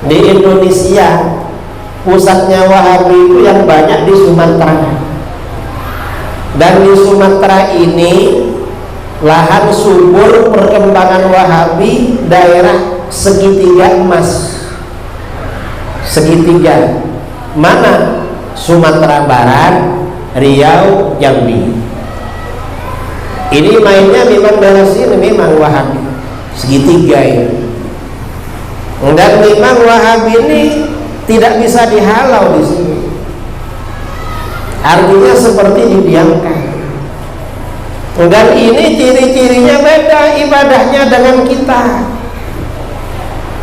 Di Indonesia pusatnya Wahabi itu yang banyak di Sumatera, dan di Sumatera ini lahan subur perkembangan Wahabi daerah segitiga emas. Segitiga mana? Sumatera Barat, Riau, Jambi. Ini mainnya memang dari sini, memang Wahabi segitiga ini. Dan memang Wahabi ini tidak bisa dihalau di sini. Artinya seperti didiamkan. Dan ini ciri-cirinya beda ibadahnya dengan kita.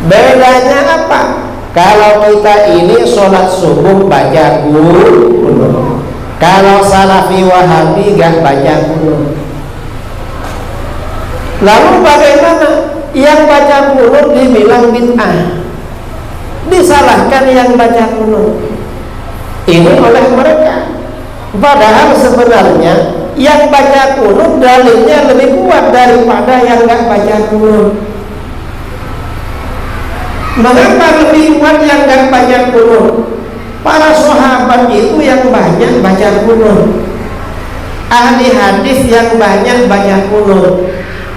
Bedanya apa? Kalau kita ini sholat subuh baca qul, kalau Salafi Wahabi gak baca qul. Lalu bagaimana? Yang baca qul dibilang bid'ah, disalahkan yang baca qul ini oleh mereka. Padahal sebenarnya yang baca qul dalilnya lebih kuat daripada yang gak baca qul. Mengapa lebih kuat yang gak baca qul? Para sahabat itu yang banyak baca qul, ahli hadis yang banyak baca qul.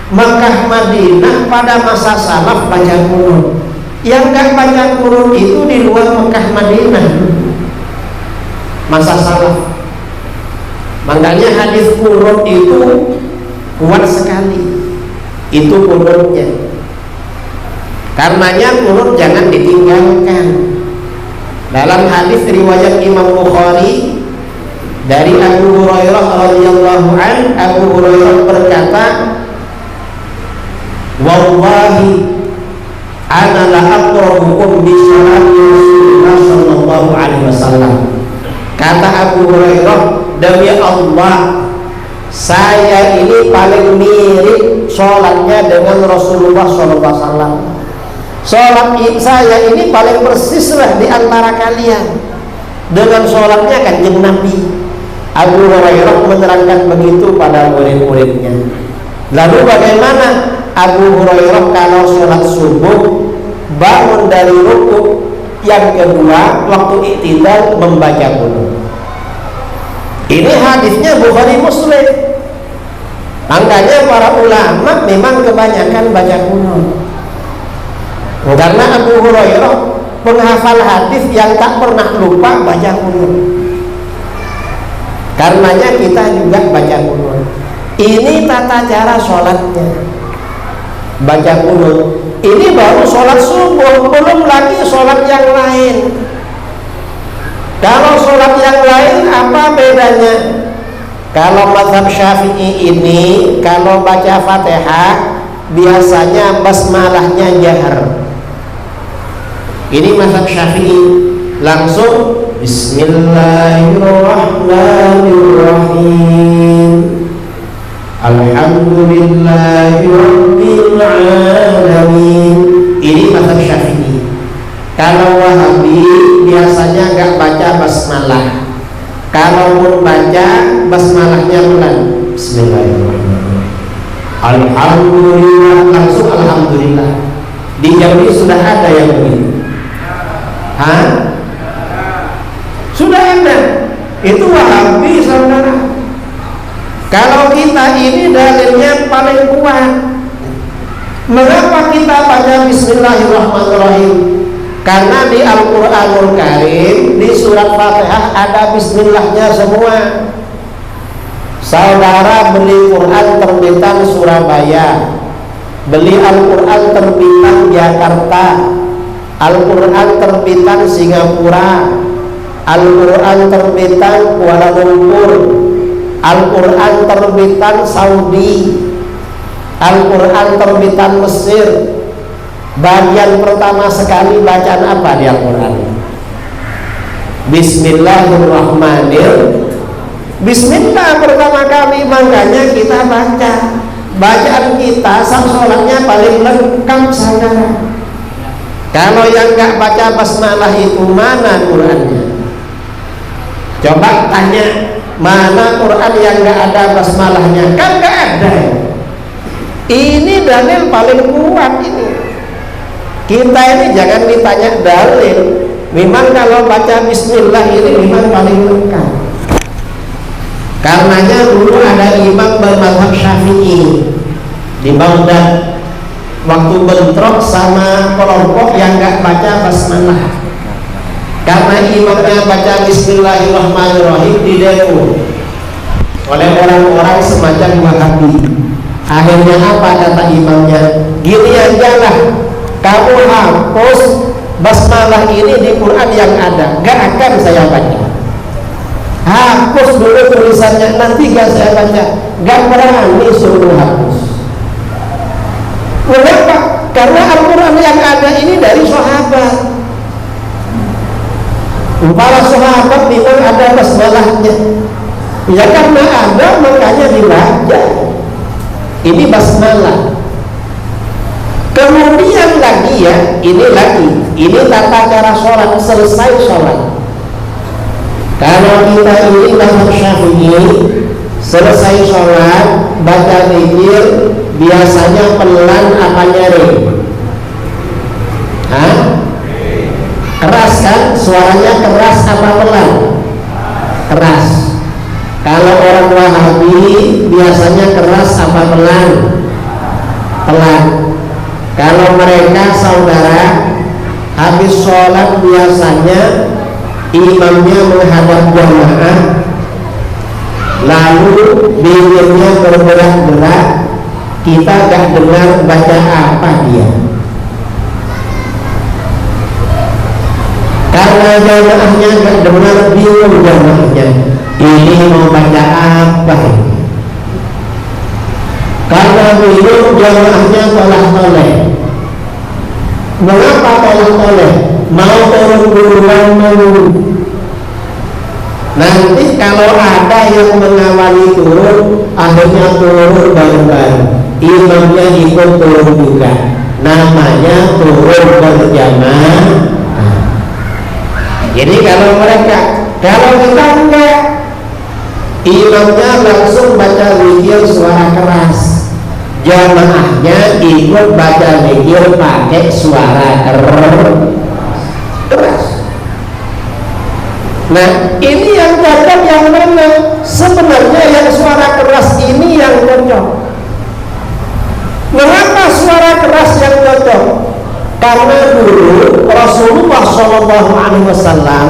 Makkah Madinah pada masa salaf baca qul. Yang gak baca qul itu di luar Makkah Madinah masa salaf. Makanya hadis qunut itu kuat sekali. Itu qunutnya. Karenanya qunut jangan ditinggalkan. Dalam hadis riwayat Imam Bukhari dari Abu Hurairah radhiyallahu an, Abu Hurairah berkata, "Wallahi ana la aqrabukum bi salati Rasulullah sallallahu alaihi wasallam." Kata Abu Hurairah, demi Allah, saya ini paling mirip sholatnya dengan Rasulullah sallallahu alaihi wasallam. Sholat saya ini paling persis lah di antara kalian dengan sholatnya Kanjeng Nabi. Abu Hurairah menerangkan begitu pada murid-muridnya. Lalu bagaimana? Abu Hurairah kalau sholat subuh bangun dari rukuk, yang kedua waktu i'tidal membaca qul. Ini hadisnya Bukhari Muslim. Makanya para ulama memang kebanyakan baca qul. Karena Abu Hurairah penghafal hadis yang tak pernah lupa baca qul. Karenanya kita juga baca qul. Ini tata cara sholatnya, baca qul. Ini baru sholat subuh, belum lagi sholat yang lain. Kalau sholat yang lain apa bedanya? Kalau mazhab Syafi'i ini kalau baca Fatihah biasanya basmalahnya jahar. Ini mazhab Syafi'i, langsung Bismillahirrahmanirrahim, Alhamdulillahirabbil alamin. Ini mazhab Syafi'i. Kalau Wahabi biasanya enggak baca basmalah. Kalaupun baca basmalahnya pelan. Bismillahirrahmanirrahim. Alhamdulillah, langsung alhamdulillah. Di Jambi sudah ada yang begitu. Hah? Sudah ada. Itu Wahabi, saudara. Kalau kita ini dalilnya paling kuat. Mengapa kita baca Bismillahirrahmanirrahim? Karena di Al-Quranul Karim di surat Fatihah ada Bismillahnya semua. Saudara beli Quran terbitan Surabaya, beli Al-Quran terbitan Jakarta, Al-Quran terbitan Singapura, Al-Quran terbitan Kuala Lumpur, Al-Quran terbitan Saudi, Al-Quran terbitan Mesir. Bagian pertama sekali bacaan apa di Al-Quran? Bismillahirrahmanirrahim. Bismillah pertama kali, makanya kita baca. Bacaan kita sholatnya paling lengkap, saudara. Kalau yang nggak baca basmalah itu mana Qurannya? Coba tanya, mana Quran yang nggak ada basmalahnya? Kan nggak ada. Ini dalil paling kuat ini. Kita ini jangan ditanya dalil. Memang kalau baca bismillah ini memang paling lengkap. Karenanya dulu ada imam bermadzhab Syafi'i di Baghdad, waktu bentrok sama kelompok yang nggak baca basmalah. Karena imamnya baca bismillahirrahmanirrahim didemo oleh orang-orang semacam Wahabi. Akhirnya apa kata imamnya? Gini aja lah, kamu hapus basmalah ini di Quran yang ada, gak akan saya baca. Hapus dulu tulisannya, nanti gak saya baca. Gak berani suruh hapus. Kenapa? Karena Al-Quran yang ada ini dari sahabat. Para sahabat memang ada basmalahnya. Ya karena ada makanya dibaca. Ini basmalah. Kemudian lagi ya, ini tata cara sholat, selesai sholat. Kalau kita ini mazhab Syafi'i, selesai sholat baca zikir biasanya pelan apa nyeri? Hah? Keras kan? Suaranya keras apa pelan? Keras. Kalau orang Wahabi biasanya keras apa pelan? Pelan. Kalau mereka saudara habis sholat biasanya imamnya menghadap jamaah, lalu bibirnya bergerak-gerak, kita gak dengar baca apa dia. Karena jamaahnya gak dengar, bingung jamaahnya, ini mau baca apa ini? Karena bingung jamaahnya tolak-toleh. Mengapa tolak-toleh? Mau turun duluan dulu. Nanti kalau ada yang mengawali turun, akhirnya turun bareng-bareng, imamnya ikut turun juga. Namanya turun berjamaah. Jadi kalau kita enggak, imamnya langsung baca zikir suara keras, jamaahnya ikut baca zikir pakai suara keras. Nah, ini yang cocok yang mana? Sebenarnya yang suara keras ini yang cocok. Mengapa suara keras yang cocok? Karena dulu Rasulullah SAW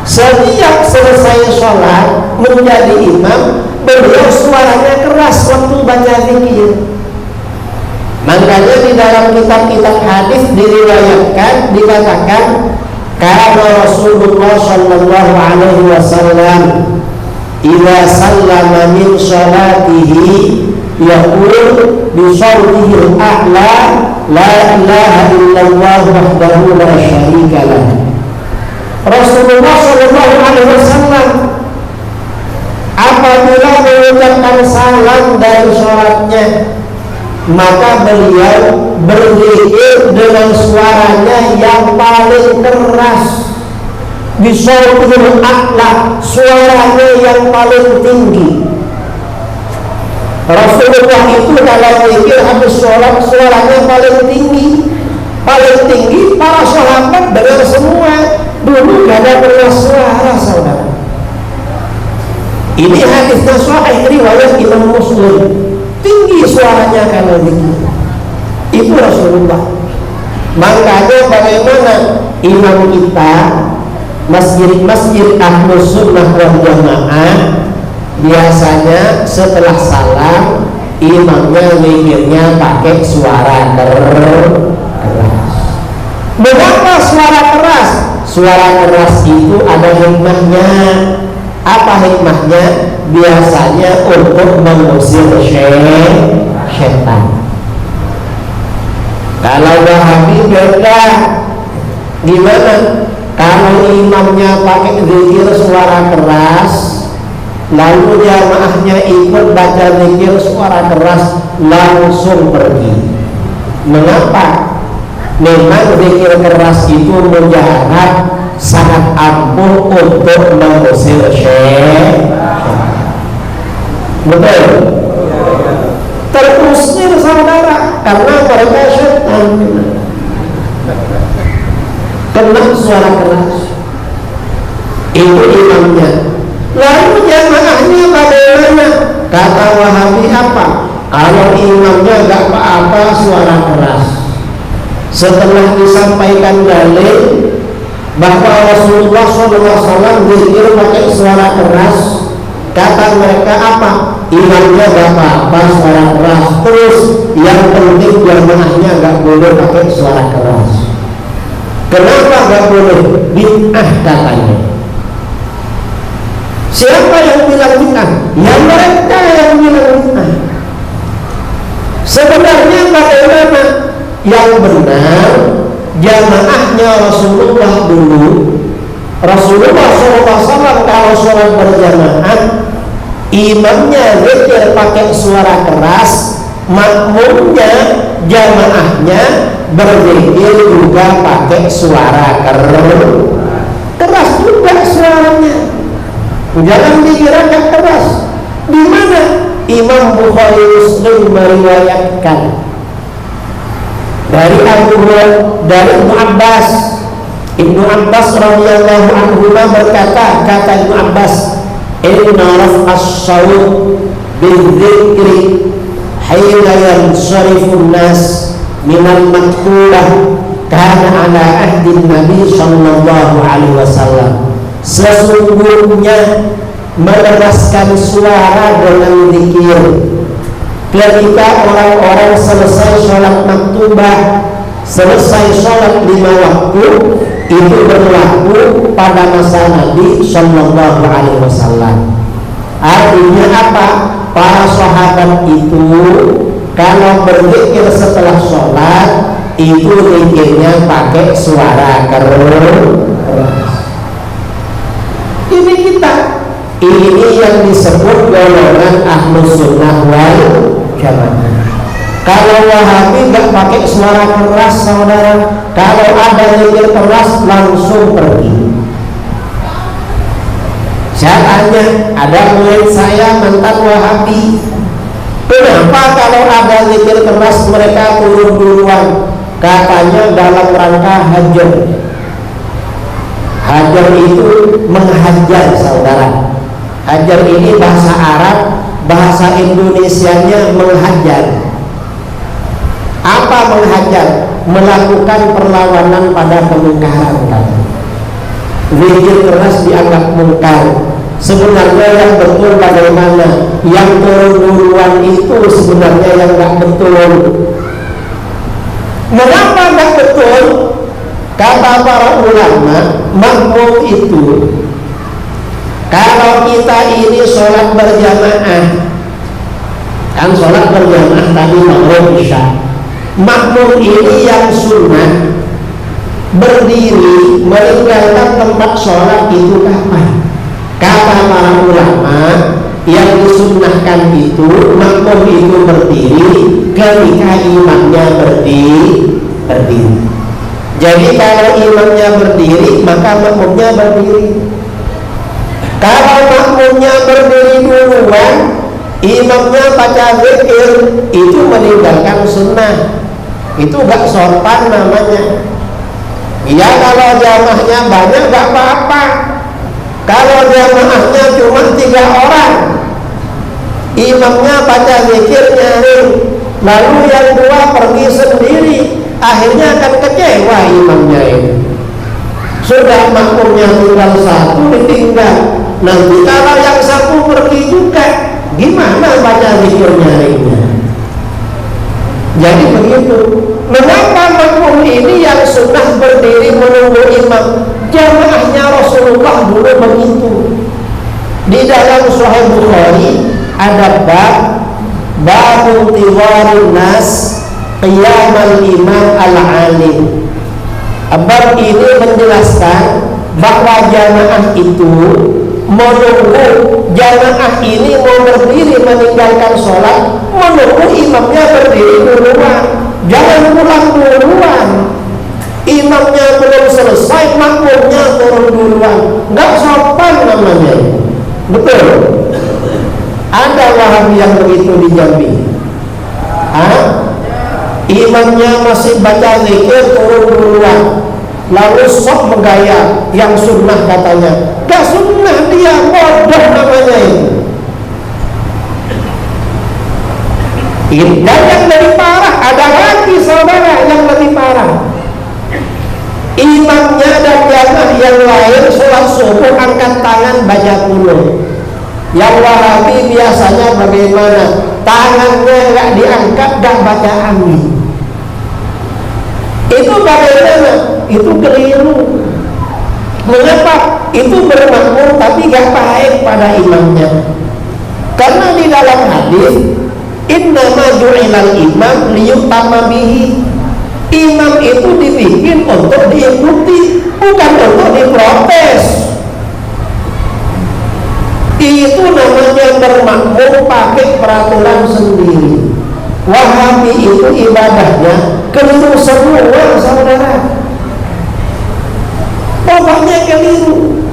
setiap selesai sholat menjadi imam, beliau suaranya keras waktu baca zikir. Makanya di dalam kitab-kitab hadis diriwayatkan, dikatakan kalau Rasulullah sallallahu alaihi wasallam idza sallama min sholatihi yaqul bi sawtihi al-a'la la ilaha illallah wahdahu la syarika lah. Rasulullah sallallahu alaihi wasallam apabila mengucapkan salam dari sholatnya, maka beliau berzikir dengan suaranya yang paling keras, bisawtil a'la, suaranya yang paling tinggi. Rasulullah itu kalau zikir habis sholat suaranya paling tinggi. Para sahabat dengar semua. Dulu gak ada pernah suara, saudara. Ini hadisnya sahih riwayat Imam Muslim. Tinggi suaranya kalau zikir. Itu Rasulullah. Makanya bagaimana imam kita masjid Ahlus Sunnah wal Jamaah biasanya setelah salam imamnya zikirnya pakai suara keras. Mengapa suara keras? Suara keras itu ada hikmahnya. Apa hikmahnya? Biasanya untuk mengusir setan. Kalau Wahabi beda. Gimana? Kalau imamnya pakai zikir suara keras, lalu jamaahnya ikut baca zikir suara keras, langsung pergi. Mengapa? Memang zikir keras itu mujarab, sangat ampuh untuk mengusir setan. Betul? Terusir saudara, karena mereka setan. kena suara keras, itu imamnya. Lalu jamaahnya bagaimana? Kata Wahabi apa? Kalau imamnya gak apa-apa suara keras, setelah disampaikan dalil bahwa Rasulullah SAW zikir pakai suara keras, kata mereka apa? Imamnya gak apa-apa suara keras, terus yang penting jamaahnya gak boleh pakai suara keras. Kenapa gak boleh? Bid'ah katanya. Siapa yang bilang bid'ah? Ya mereka yang bilang bid'ah. Sebenarnya bagaimana? Yang benar jamaahnya Rasulullah dulu. Rasulullah SAW kalau sholat berjamaah, imamnya zikir pakai suara keras, makmumnya jamaahnya berzikir juga pakai suara keras juga suaranya. Jangan dikira gak keras. Di mana? Imam Bukhari Muslim meriwayatkan dari Ibnu Abbas. Ibnu Abbas radhiyallahu anhu berkata, kata Ibnu Abbas, inna raf'as shawt bidzikri hina yansharifun nas minal maktubah kana ala ahdi Nabi sallallahu alaihi wasallam. Sesungguhnya meneraskan suara dengan zikir ketika orang-orang selesai sholat maktubah, selesai sholat 5 waktu, itu berlaku pada masa Nabi Sallallahu Alaihi Wasallam. Artinya apa? Para sahabat itu kalau berzikir setelah sholat, itu zikirnya pakai suara keras. Ini kita, ini yang disebut golongan Ahlus Sunnah wal Jamaah. Kalau Wahabi gak pakai suara keras, saudara. Kalau ada zikir keras langsung pergi. Saya tanya, ada murid saya mantan Wahabi, kenapa kalau ada zikir keras mereka turun duluan? Katanya dalam rangka hajar. Hajar itu menghajar, saudara. Hajar ini bahasa Arab, bahasa Indonesianya menghajar. Apa menghajar? Melakukan perlawanan pada kemungkaran. Zikir keras dianggap mungkar. Sebenarnya yang betul bagaimana? Yang turun duluan itu sebenarnya yang gak betul. Mengapa gak betul? Kata para ulama, makmum itu, kalau kita ini sholat berjamaah, kan sholat berjamaah tadi maghrib isya, makmum ini yang sunnah berdiri meninggalkan tempat sholat itu kapan? Kata para ulama, yang disunnahkan itu makmum itu berdiri ketika imamnya berdiri. Jadi kalau imamnya berdiri, maka makmumnya berdiri. Kalau makmumnya berdiri duluan, imamnya baca zikir, itu meninggalkan sunnah. Itu gak sopan namanya. Ya kalau jamaahnya banyak gak apa-apa. Kalau jamaahnya cuma 3 orang, imamnya baca zikir nyaring, lalu yang 2 pergi sendiri, akhirnya akan kecewa imamnya ini. Sudah makmumnya tinggal 1 ditinggal. Nanti kalau yang 1 pergi juga, gimana baca zikir nyaringnya? Jadi begitu. Mengapa makmum ini yang sunnah berdiri menunggu imam? Jamaahnya Rasulullah dulu begitu. Di dalam Sahih Bukhari ada bab tiwarin nas qiyamal imam al-alim. Bab ini menjelaskan bahwa jamaah itu menunggu, jamaah ini mau berdiri meninggalkan sholat, menunggu imamnya berdiri duluan. Jangan pulang duluan. Imamnya belum selesai, makmumnya turun duluan. Nggak sopan namanya. Betul. Ada Wahabi yang begitu di Jambi. Imam imamnya masih baca zikir turun duluan, lalu sok menggaya yang sunnah katanya. Gak sunnah, dia bodoh namanya itu. Dan yang lebih parah, ada lagi saudara yang lebih parah. Imamnya dan jamaah yang lain sholat subuh angkat tangan baca qunut. Yang Wahabi biasanya bagaimana? Tangannya nggak diangkat, nggak baca amin. Itu bagaimana? Itu keliru. Mengapa? Itu bermakmum tapi nggak baik pada imamnya. Karena di dalam hadis, innama ju'ilal imam liyutamma bihi. Imam itu dibikin untuk diikuti, bukan untuk diprotes. Itu namanya bermakmum pakai peraturan sendiri. Wahabi itu ibadahnya keliru semua saudara. Pokoknya keliru.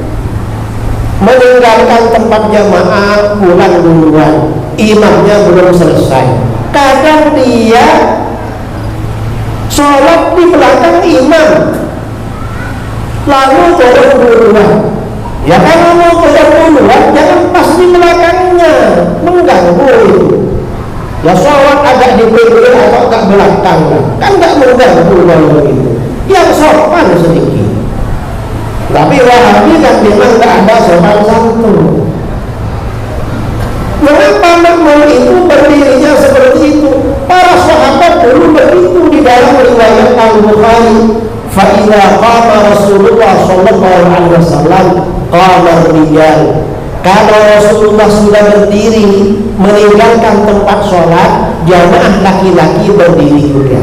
Meninggalkan tempat jamaah, pulang duluan, imamnya belum selesai. Kadang dia sholat di belakang imam, lalu turun duluan. Ya kalau mau turun duluan, jangan pas di belakangnya, mengganggu itu. Ya sholat agak di pinggir atau agak belakang, kan nggak mengganggu kalau begitu. Yang sopan sedikit. Tapi Wahabi kan memang nggak ada sopan santun. Mengapa makmum itu berdirinya seperti itu? Para sahabat dulu begitu di dalam riwayat Al-Bukhari. Fa idza qama Rasulullah sallallahu alaihi wasallam qama ar-rijal. Kalau Rasulullah sudah berdiri meninggalkan tempat sholat, jamaah laki-laki berdiri juga.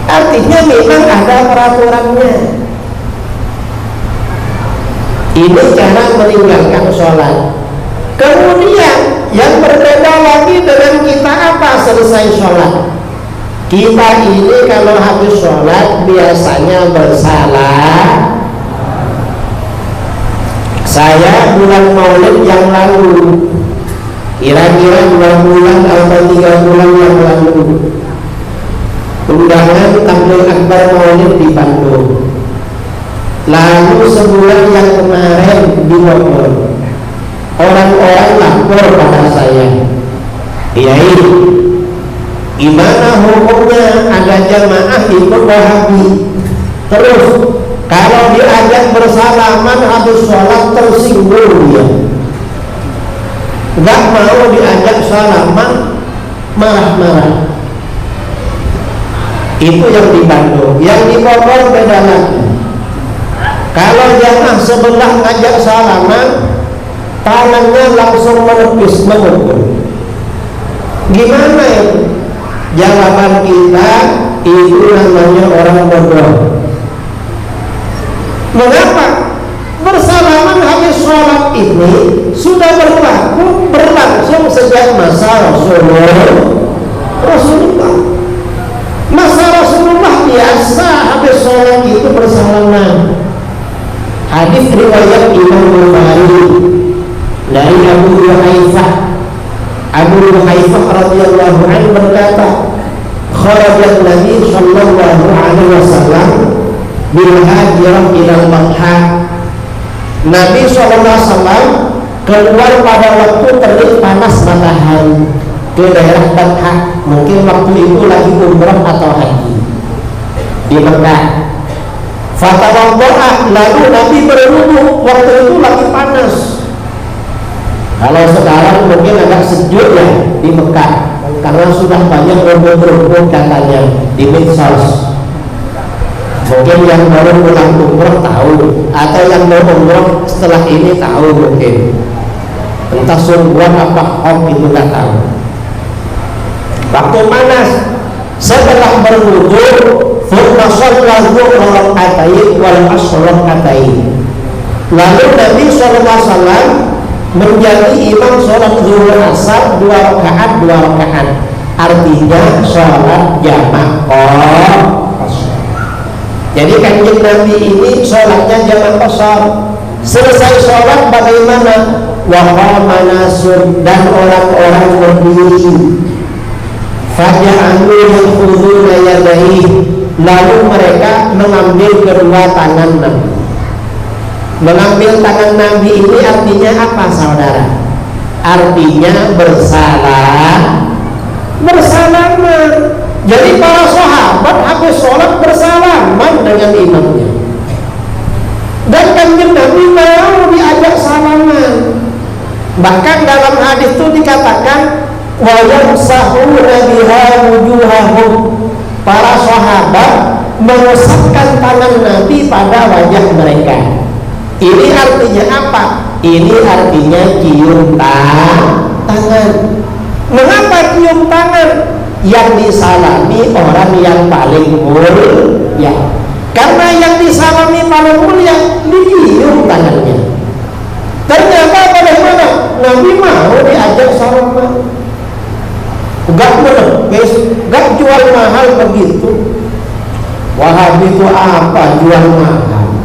Artinya memang ada peraturannya. Ini cara meninggalkan sholat. Kemudian yang berbeda lagi dengan kita apa selesai sholat? Kita ini kalau habis sholat biasanya bersalah. Saya bulan Maulid yang lalu, kira-kira 2 bulan atau 3 bulan yang lalu, undangan tahlil akbar Maulid di Bandung. Lalu sebulan yang kemarin di Bogor, orang-orang lapor pada saya, Kiai, gimana hukumnya ada jamaah ikut Wahabi? Terus kalau diajak bersalaman habis sholat tersinggung dia, nggak mau diajak salaman, marah-marah. Itu yang di Bandung. Yang di Bogor beda lagi. Kalau jamaah sebelah ngajak salaman, tangannya langsung menepis, memukul. Gimana itu? Jawaban kita, itu namanya orang bodoh. Mengapa? Bersalaman habis sholat ini sudah berlangsung sejak masa Rasulullah. Masa Rasulullah biasa habis sholat itu bersalaman. Hadis riwayat Imam Bukhari dari Abu Juhaifah radhiyallahu anhu berkata, kharajat Nabi sallallahu alaihi wasallam bil hajirah ilal Batha. Nabi SAW keluar pada waktu terik panas matahari ke daerah Batha. Mungkin waktu itu lagi umrah atau haji di Mekah. Fatawaddo'a, lalu Nabi berwudu. Waktu itu lagi panas. Kalau sekarang mungkin agak sejuk ya di Mekah, karena sudah banyak robot-robot katanya di medsos. Mungkin yang baru pulang umroh tahu, atau yang mau umroh setelah ini tahu mungkin. Entah sungguhan apa hoax itu nggak tahu. Waktu panas, setelah berwudu, thumma shalla dhuhra rak'atain wal asr rak'atain. Lalu Nabi SAW menjadi imam sholat zuhur asar 2 rakaat. Artinya sholat jamaah. Jadi kanjeng Nabi ini sholatnya jamaah qashar. Selesai sholat bagaimana? Wa qama nasun, dan orang-orang berdiri. Faja'alu yakhuduna yadayhi, lalu mereka mengambil kedua tangan Nabi. Mengambil tangan Nabi ini artinya apa, saudara? Artinya bersalaman. Jadi para sahabat habis sholat bersalaman dengan imamnya. Dan kanjeng Nabi mau diajak salaman. Bahkan dalam hadis itu dikatakan wa yamsahuna biha wujuhahum, para sahabat mengusapkan tangan Nabi pada wajah mereka. Ini artinya apa? Ini artinya cium tangan. Mengapa cium tangan? Yang disalami orang yang paling mulia. Karena yang disalami paling mulia dicium tangannya. Ternyata bagaimana? Nabi mau diajak salaman. Gak jual mahal begitu. Wahabi itu apa jual mahal?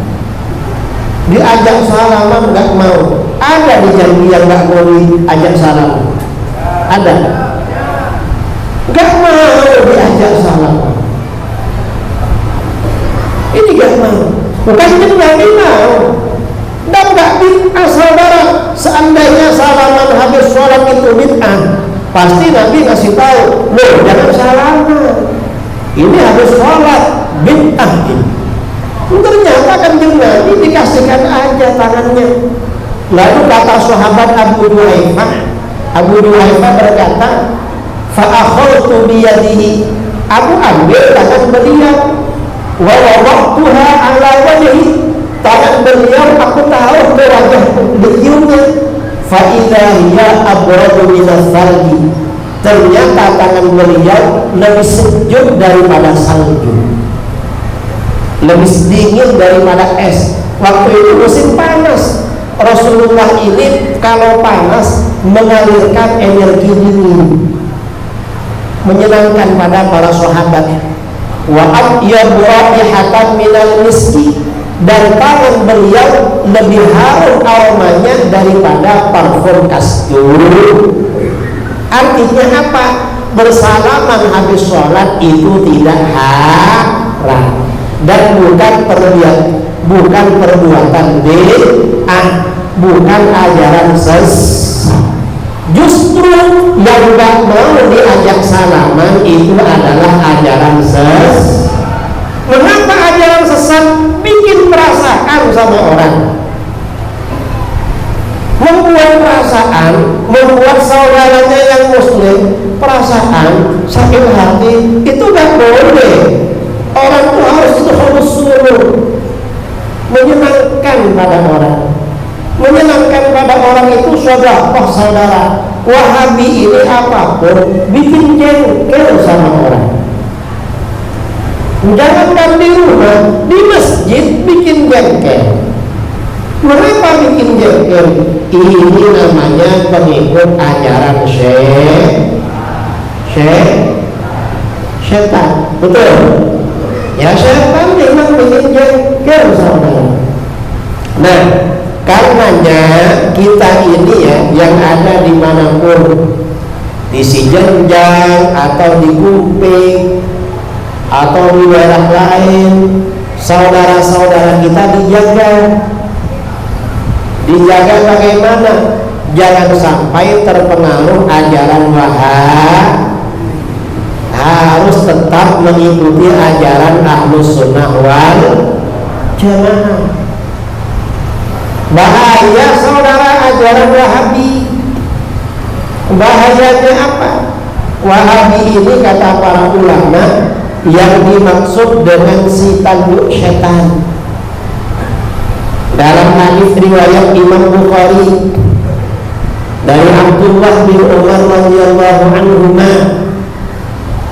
Diajak salaman gak mau. Ada di Jambi yang gak mau diajak salaman? Ada? Gak mau diajak salaman. Ini gak mau. Bukan Nabi mau. Dan gak bid'ah, saudara. Seandainya salaman habis sholat itu bid'ah, pasti Nabi kasih tahu, loh jangan salaman, ini habis sholat, bid'ah ini. Ternyata kan Nabi dikasihkan aja tangannya. Lalu kata sahabat Abu Duhaifah berkata, fa'akhaltu biyadihi, aku ambil tangan beliau, wa wada'tuha ala wajhi, tangan beliau aku taruh ke wajah beliaunya. Fa'idha hiya abradu minas salji, ternyata tangan beliau lebih sejuk daripada salju, lebih dingin daripada es. Waktu itu musim panas. Rasulullah ini kalau panas mengalirkan energi dingin, menyenangkan pada para sahabat. Wa atyabu raihatan minal miski, dan tangan beliau lebih harum aromanya daripada parfum kastur. Artinya apa? Bersalaman habis sholat itu tidak haram dan bukan perbuatan bid'ah, bukan ajaran sesat. Justru yang gak mau diajak salaman itu adalah ajaran sesat. Mengapa ajaran sesat? Bikin perasaan sama orang, membuat saudaranya yang muslim perasaan, sakit hati. Itu gak boleh. Orang itu harus suruh menyenangkan pada orang. Menyenangkan pada orang itu sedekah, saudara. Wahabi ini apapun bikin jengkel sama orang. Jangankan di rumah, di masjid bikin jengkel. Mengapa bikin jengkel? Ini namanya pengikut ajaran setan. Betul? Ya, setan memang bikin jengkel, saudara. Nah, karenanya kita ini ya, yang ada dimanapun, di Sijenjang atau di Kuping atau di daerah lain, saudara-saudara kita dijaga bagaimana? Jangan sampai terpengaruh ajaran Wahab, harus tetap mengikuti ajaran Ahlus Sunnah wal Jamaah. Bahaya saudara ajaran Wahabi. Bahayanya apa? Wahabi ini kata para ulama, yang dimaksud dengan si tanduk setan. Dalam hadis riwayat Imam Bukhari dari Abdullah bin Umar radhiyallahu anhuma,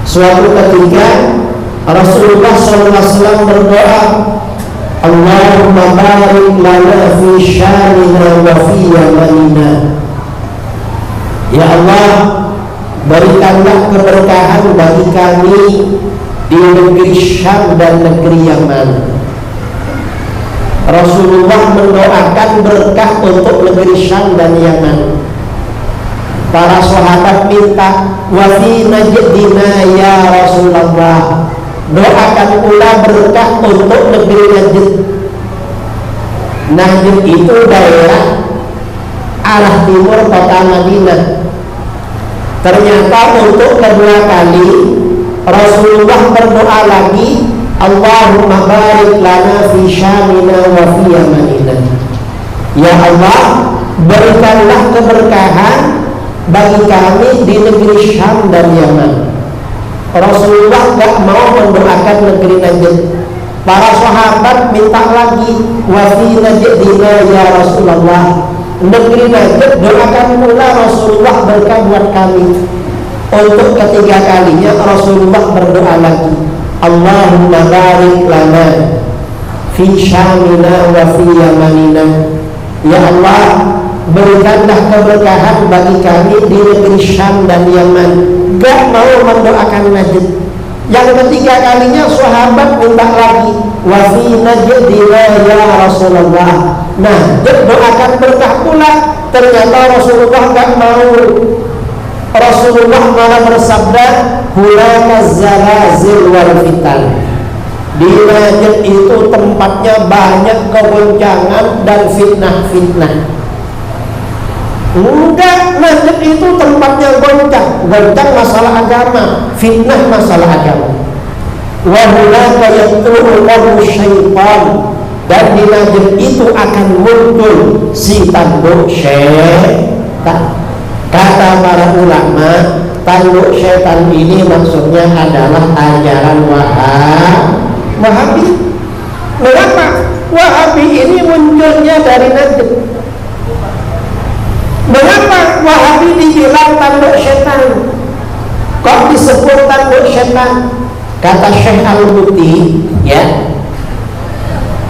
suatu ketika Rasulullah SAW berdoa, Allahumma barik lana fi syamina wa fi yamanina. Ya Allah, berikanlah keberkahan bagi kami di negeri Syam dan negeri Yaman. Rasulullah mendoakan berkah untuk negeri Syam dan Yaman. Para sahabat minta, wa fi najdina ya Rasulullah, doakan pula berkah untuk negeri Najd. Najd itu daerah arah timur kota Madinah. Ternyata untuk kedua kali Rasulullah berdoa lagi, Allahumma barik lana fi syamina wa fi yamanina. Ya Allah, berikanlah keberkahan bagi kami di negeri Syam dan Yaman. Rasulullah gak mau mendoakan negeri Najd. Para sahabat minta lagi, wa fi najdina ya Rasulullah, negeri Najd doakan pula Rasulullah berkah buat kami. Untuk ketiga kalinya Rasulullah berdoa lagi, Allahumma barik lana fi syamina wa fi yamanina. Ya Allah, berikanlah keberkahan bagi kami di negeri Syam dan Yaman. Gak mau mendoakan Najd. Yang ketiga kalinya sahabat minta lagi, wa fi najdina ya Rasulullah. Nah, doakan berkah pula. Ternyata Rasulullah gak mau. Rasulullah malah bersabda, hunaka zalazil wal fitan. Di Najd itu tempatnya banyak kegoncangan dan fitnah-fitnah. Enggak, Najd itu tempatnya goncang masalah agama, fitnah masalah agama. Wa hunaka yatlu'u lahu syaitan, dan di Najd itu akan muncul si tanduk syaitan. Kata para ulama, tanduk syaitan ini maksudnya adalah ajaran Wahabi. Mengapa Wahabi ini munculnya dari Najd? Mengapa Wahabi dibilang tanduk syaitan? Kok disebut tanduk syaitan? Kata Syekh Al-Buti, ya,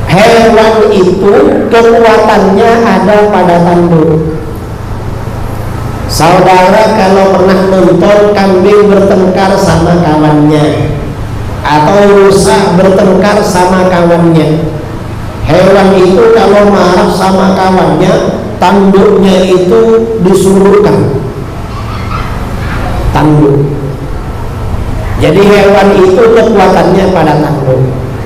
hewan itu kekuatannya ada pada tanduk. Saudara kalau pernah nonton kambing bertengkar sama kawannya, atau rusa bertengkar sama kawannya, hewan itu kalau marah sama kawannya, tanduknya itu disuruhkan tanduk. Jadi hewan itu kekuatannya pada tanduk.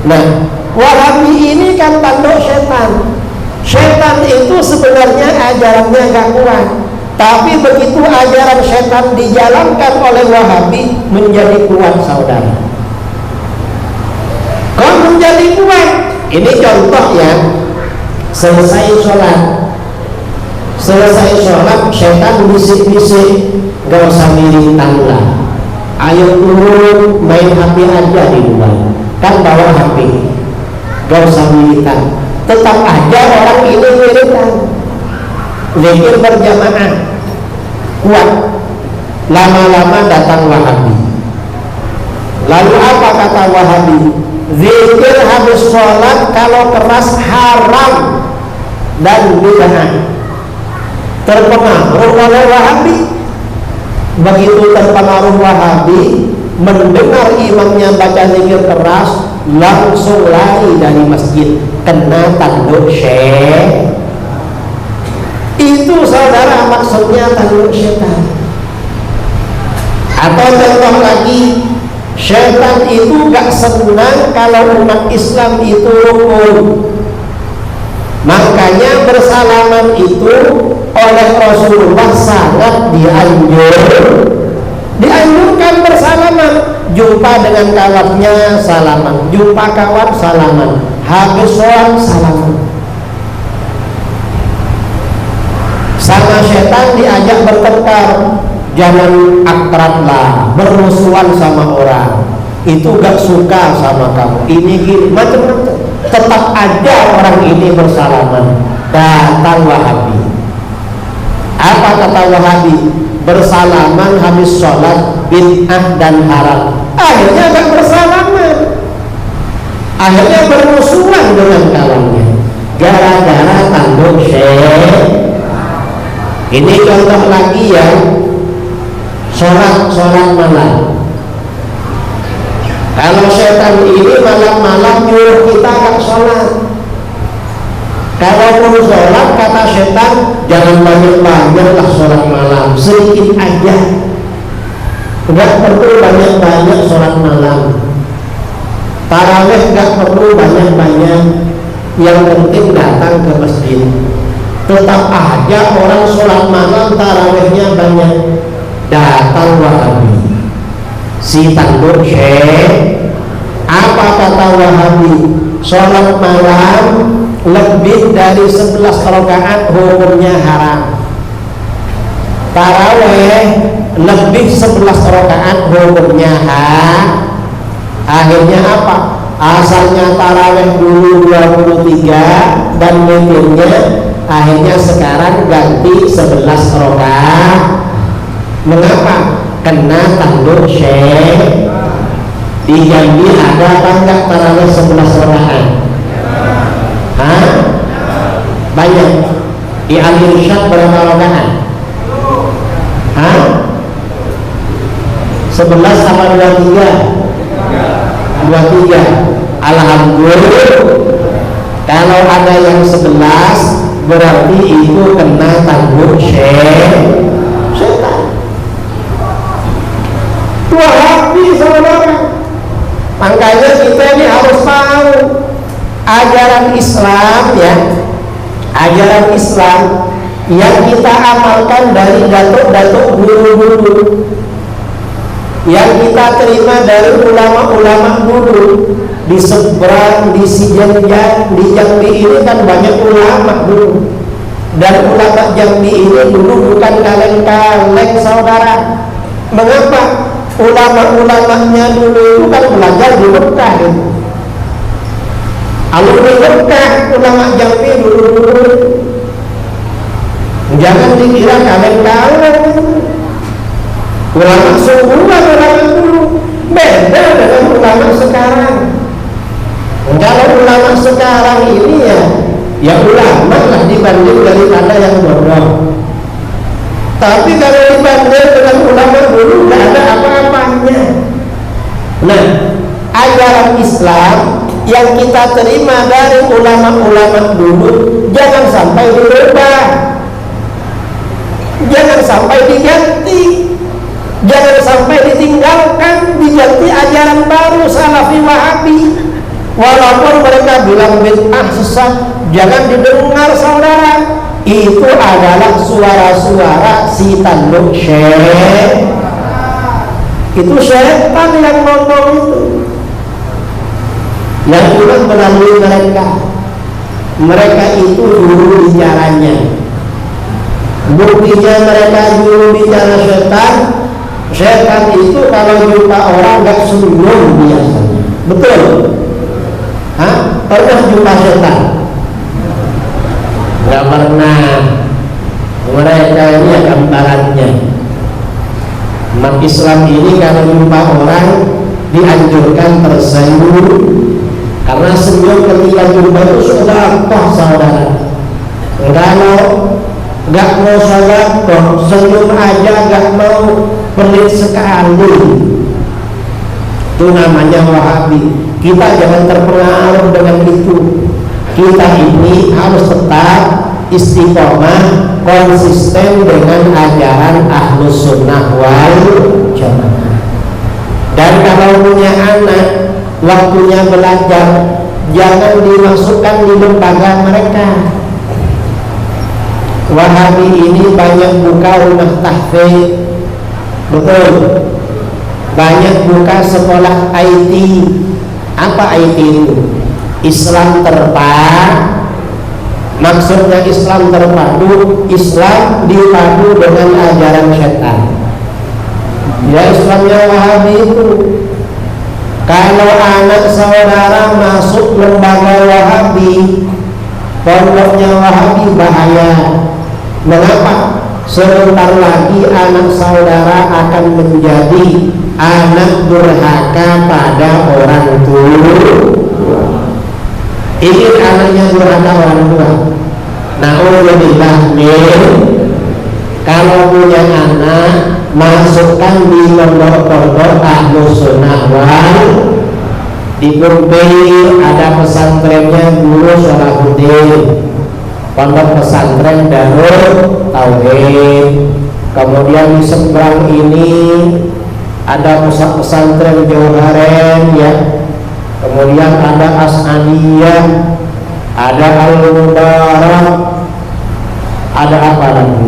Nah, Wahabi ini kan tanduk setan. Setan itu sebenarnya ajarannya gak kuat, tapi begitu ajaran setan dijalankan oleh Wahabi menjadi kuat, saudara. Kok menjadi kuat? Ini contoh ya. Selesai sholat, setan bisik-bisik, gak usah miring tangga, ayo turun main HP aja di luar, kan bawa HP, gak usah militan. Tetap aja orang ini militan. Zikir berjamaah kuat, lama-lama datang Wahabi. Lalu apa kata Wahabi? Zikir habis sholat kalau keras haram dan bid'ah. Terpengaruh oleh Wahabi. Begitu terpengaruh Wahabi, mendengar imamnya baca zikir keras, langsung lari dari masjid, kena tanduk syaitan. Itu saudara maksudnya tanduk syaitan. Atau contoh lagi, syaitan itu gak senang kalau umat Islam itu rukun. Makanya bersalaman itu oleh Rasulullah sangat dianjurkan bersalaman. Jumpa dengan kawannya salaman, jumpa kawan salaman, habis sholat salaman. Sama setan diajak bertengkar, jangan akrab lah, bermusuhan sama orang, itu gak suka sama kamu, ini gini, macam-macam. Tetap ada orang ini bersalaman. Datang Wahabi. Apa kata Wahabi? Bersalaman habis sholat bid'ah dan haram. Akhirnya gak bersalaman, akhirnya bermusuhan dengan kawannya, gara-gara tanduk syaitan. Ini contoh lagi ya, sholat malam. Kalau setan ini malam-malam nyuruh kita gak sholat, Kalaupun sholat, kata setan, jangan banyak-banyaklah sholat malam, sedikit aja. Enggak perlu banyak-banyak sholat malam. Tarawih enggak perlu banyak-banyak. Yang penting datang ke masjid. Tetap aja orang sholat malam tarawihnya banyak. Datang Wahabi, si tandur syekh. Apa kata Wahabi? Sholat malam lebih dari 11 rakaat hukumnya haram. Tarawih lebih 11 rakaat hukumnya haram. Akhirnya apa? Asalnya tarawih dulu 23 dan witirnya akhirnya sekarang ganti 11 rakaat. Mengapa? Kena tandur syekh. Di Jambi ada apa enggak tarawih 11 rakaat? Hah? Banyak. Di Al-Irsyad berapa rakaat? Hah? 11 sama 23? 23. Alhamdulillah. Kalau ada yang 11 berarti itu kena tandur setan. Wahabi saudara. Makanya kita ini harus tahu ajaran Islam ya, ajaran Islam yang kita amalkan dari datuk-datuk guru-guru, yang kita terima dari ulama-ulama dulu di seberang, di Sijanjan, di Jambi ini kan banyak ulama dulu. Dan ulama Jambi ini dulu bukan kaleng-kaleng saudara. Mengapa? Ulama-ulamanya dulu itu kan belajar di Mekah ya. Alumni Mekah ulama Jambi dulu. Jangan dikira kaleng-kaleng. Ulama sungguhan ulama dulu beda dengan ulama sekarang. Kalau ulama sekarang ini ya ulama lah dibanding daripada yang bodoh. Tapi kalau dibanding dengan ulama dulu tidak ada apa-apanya. Nah, ajaran Islam yang kita terima dari ulama-ulama dulu jangan sampai dirubah, jangan sampai diganti, jangan sampai ditinggalkan, diganti ajaran baru Salafi Wahabi. Walaupun mereka bilang bid'ah sesat, jangan didengar saudara. Itu adalah suara-suara si tanduk syekh. Itu syaitan yang ngomong itu, yang pulang melalui mereka. Mereka itu juru bicaranya. Buktinya mereka juru bicara setan. Setan itu kalau jumpa orang gak senyum biasanya. Betul? Hah? Pernah jumpa setan? Gak pernah. Mereka ini gambarannya. Umat Islam ini kalau jumpa orang dianjurkan tersenyum, karena senyum ketika jumpa itu sudah apa saudara. Kalau gak mau sholat senyum aja gak mau, pelit sekali. Itu namanya Wahabi. Kita jangan terpengaruh dengan itu. Kita ini harus tetap istiqomah, konsisten dengan ajaran Ahlus Sunnah wal Jamaah. Dan kalau punya anak, waktunya belajar, jangan dimasukkan di lembaga mereka. Wahabi ini banyak buka rumah tahfidz, betul. Banyak buka sekolah IT. Apa IT itu? Islam terpadu. Maksudnya Islam terpadu, Islam dipadu dengan ajaran setan. Ya, Islamnya Wahabi itu. Kalau anak saudara masuk lembaga Wahabi, pondoknya Wahabi, bahaya. Mengapa? Sebentar lagi anak saudara akan menjadi anak durhaka pada orang tua. Ingin anaknya durhaka orang tua. Na'udzubillah min. Kalau punya anak, masukkan di pondok-pondok Ahlus Sunnah wal. Di Kumpil ada pesantrennya Guru Salahuddin. pondok pesantren Darul Tauhid. Kemudian di seberang ini ada pusat pesantren Joharen ya. Kemudian ada As'aniyah, ada Al-Mubarak, ada apa lagi?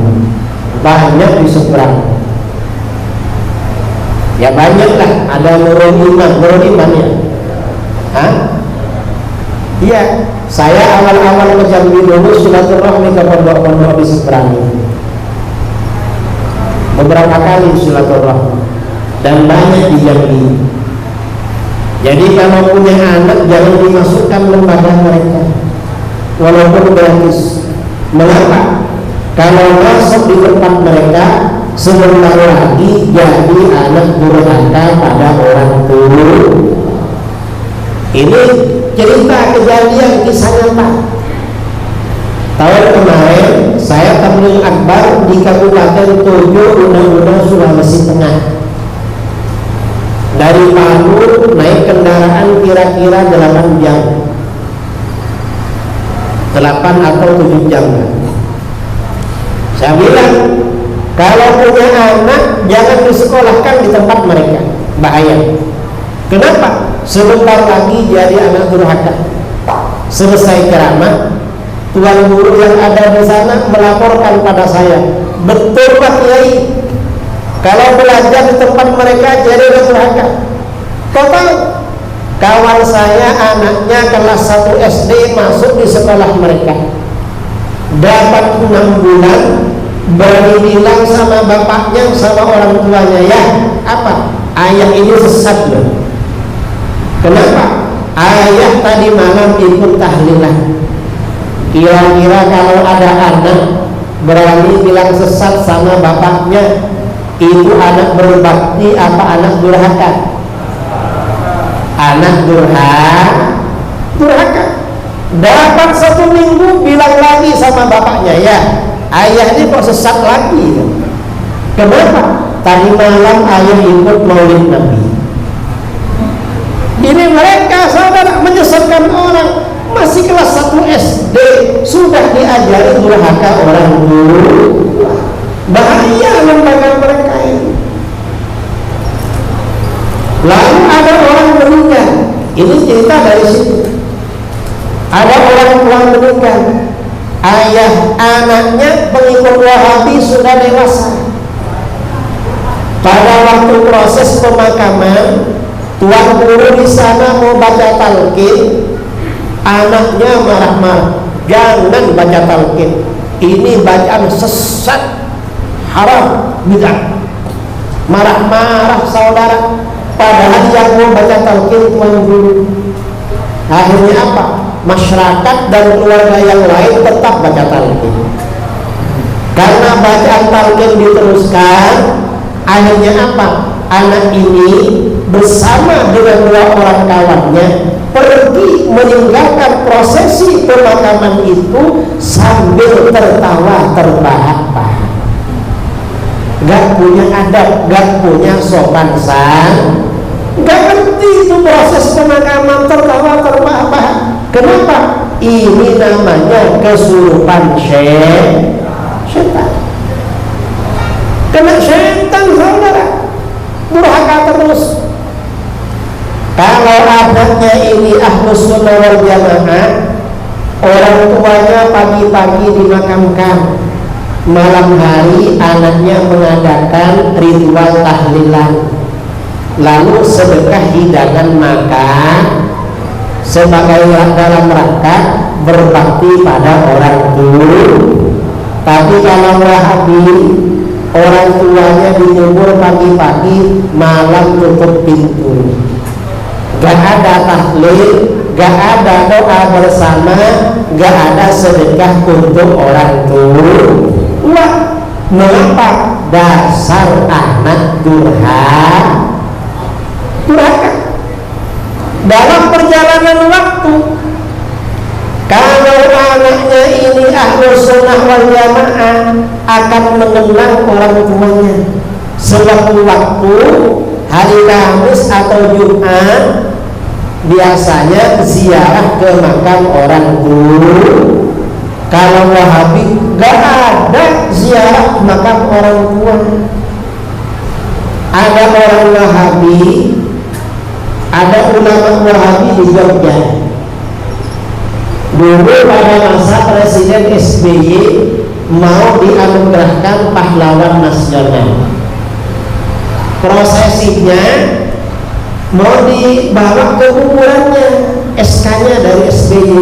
Banyak di seberang. Ya banyak lah, ada Nurul Iman ya. Hah? Iya, saya awal-awal ke Jambi dulu silaturahmi ke pondok-pondok di seberang ini. Beberapa kali silaturahmi dan banyak di Jambi. Jadi kalau punya anak jangan dimasukkan lembaga mereka, walaupun gratis. Mengapa? Kalau masuk di tempat mereka, sebentar lagi jadi anak durhaka pada orang tua. Ini cerita kejadian kisah nyata. Tahun kemarin saya tabligh akbar di Kabupaten Tojo, Undang-Undang, Sulawesi Tengah. Dari Palu naik kendaraan kira-kira 8 jam, 8 atau 7 jam. Saya bilang kalau punya anak jangan disekolahkan di tempat mereka, bahaya. Kenapa? Sebentar lagi jadi anak durhaka. Selesai ceramah, tuan guru yang ada di sana melaporkan pada saya, betul Pak Kiai, kalau belajar di tempat mereka jadi anak durhaka. Kau tahu? Kawan saya anaknya kelas 1 SD masuk di sekolah mereka, dapat 6 bulan, berani bilang sama bapaknya, sama orang tuanya, ya apa? Ayah ini sesat loh. Kenapa? Ayah tadi malam ikut tahlilan. Kira-kira kalau ada anak berani bilang sesat sama bapaknya, itu anak berbakti apa anak durhaka? Anak durhaka. Dapat 1 minggu bilang lagi sama bapaknya, ya ayah ini kok sesat lagi. Kenapa? Tadi malam ayah ikut maulid Nabi. Ini mereka saudara menyesatkan orang. Masih kelas 1 SD sudah diajari durhaka orang tua. Bahaya lembaga mereka ini. Lalu ada orang meninggal. Ini cerita dari situ. Ada orang tua meninggal, ayah anaknya pengikut Wahabi sudah dewasa. Pada waktu proses pemakaman, tuan guru di sana mau baca talqin, anaknya marah-marah, jangan baca talqin, ini bacaan sesat, haram, bid'ah. Marah-marah saudara, padahal yang mau baca talqin tuan guru. Akhirnya apa? Masyarakat dan keluarga yang lain tetap baca talqin. Karena bacaan talqin diteruskan, akhirnya apa? Anak ini bersama dengan 2 orang kawannya pergi meninggalkan prosesi pemakaman itu sambil tertawa terbahak-bahak. Gak punya adab, gak punya sopan santun, gak ngerti itu proses pemakaman, tertawa terbahak-bahak. Kenapa? Ini namanya kesurupan setan. Kena setan saudara, durhaka terus. Kalau anaknya ini Ahlus Sunnah wal Jamaah, orang tuanya pagi-pagi dimakamkan, malam hari anaknya mengadakan ritual tahlilan, lalu sedekah hidangan makan sebagai dalam rangka berbakti pada orang tua. Tapi kalau Wahabi, orang tuanya dikubur pagi-pagi, malam tutup pintu, gak ada tahlil, gak ada doa bersama, gak ada sedekah untuk orang tua. Wah, mengapa? Dasar anak durhaka. Dalam perjalanan waktu, kalau anaknya ini Ahlus Sunnah wal Jamaah, akan mengenang orang tuanya. Sewaktu-waktu hari Kamis atau Jumat biasanya ziarah ke makam orang tua. Kalau Wahabi gak ada ziarah makam orang tua. Ada orang Wahabi, ada ulama Wahabi di Jogja. Dulu pada masa Presiden SBY mau dianugerahkan pahlawan nasional, prosesinya mau dibawa ke kuburannya, SK-nya dari SBY.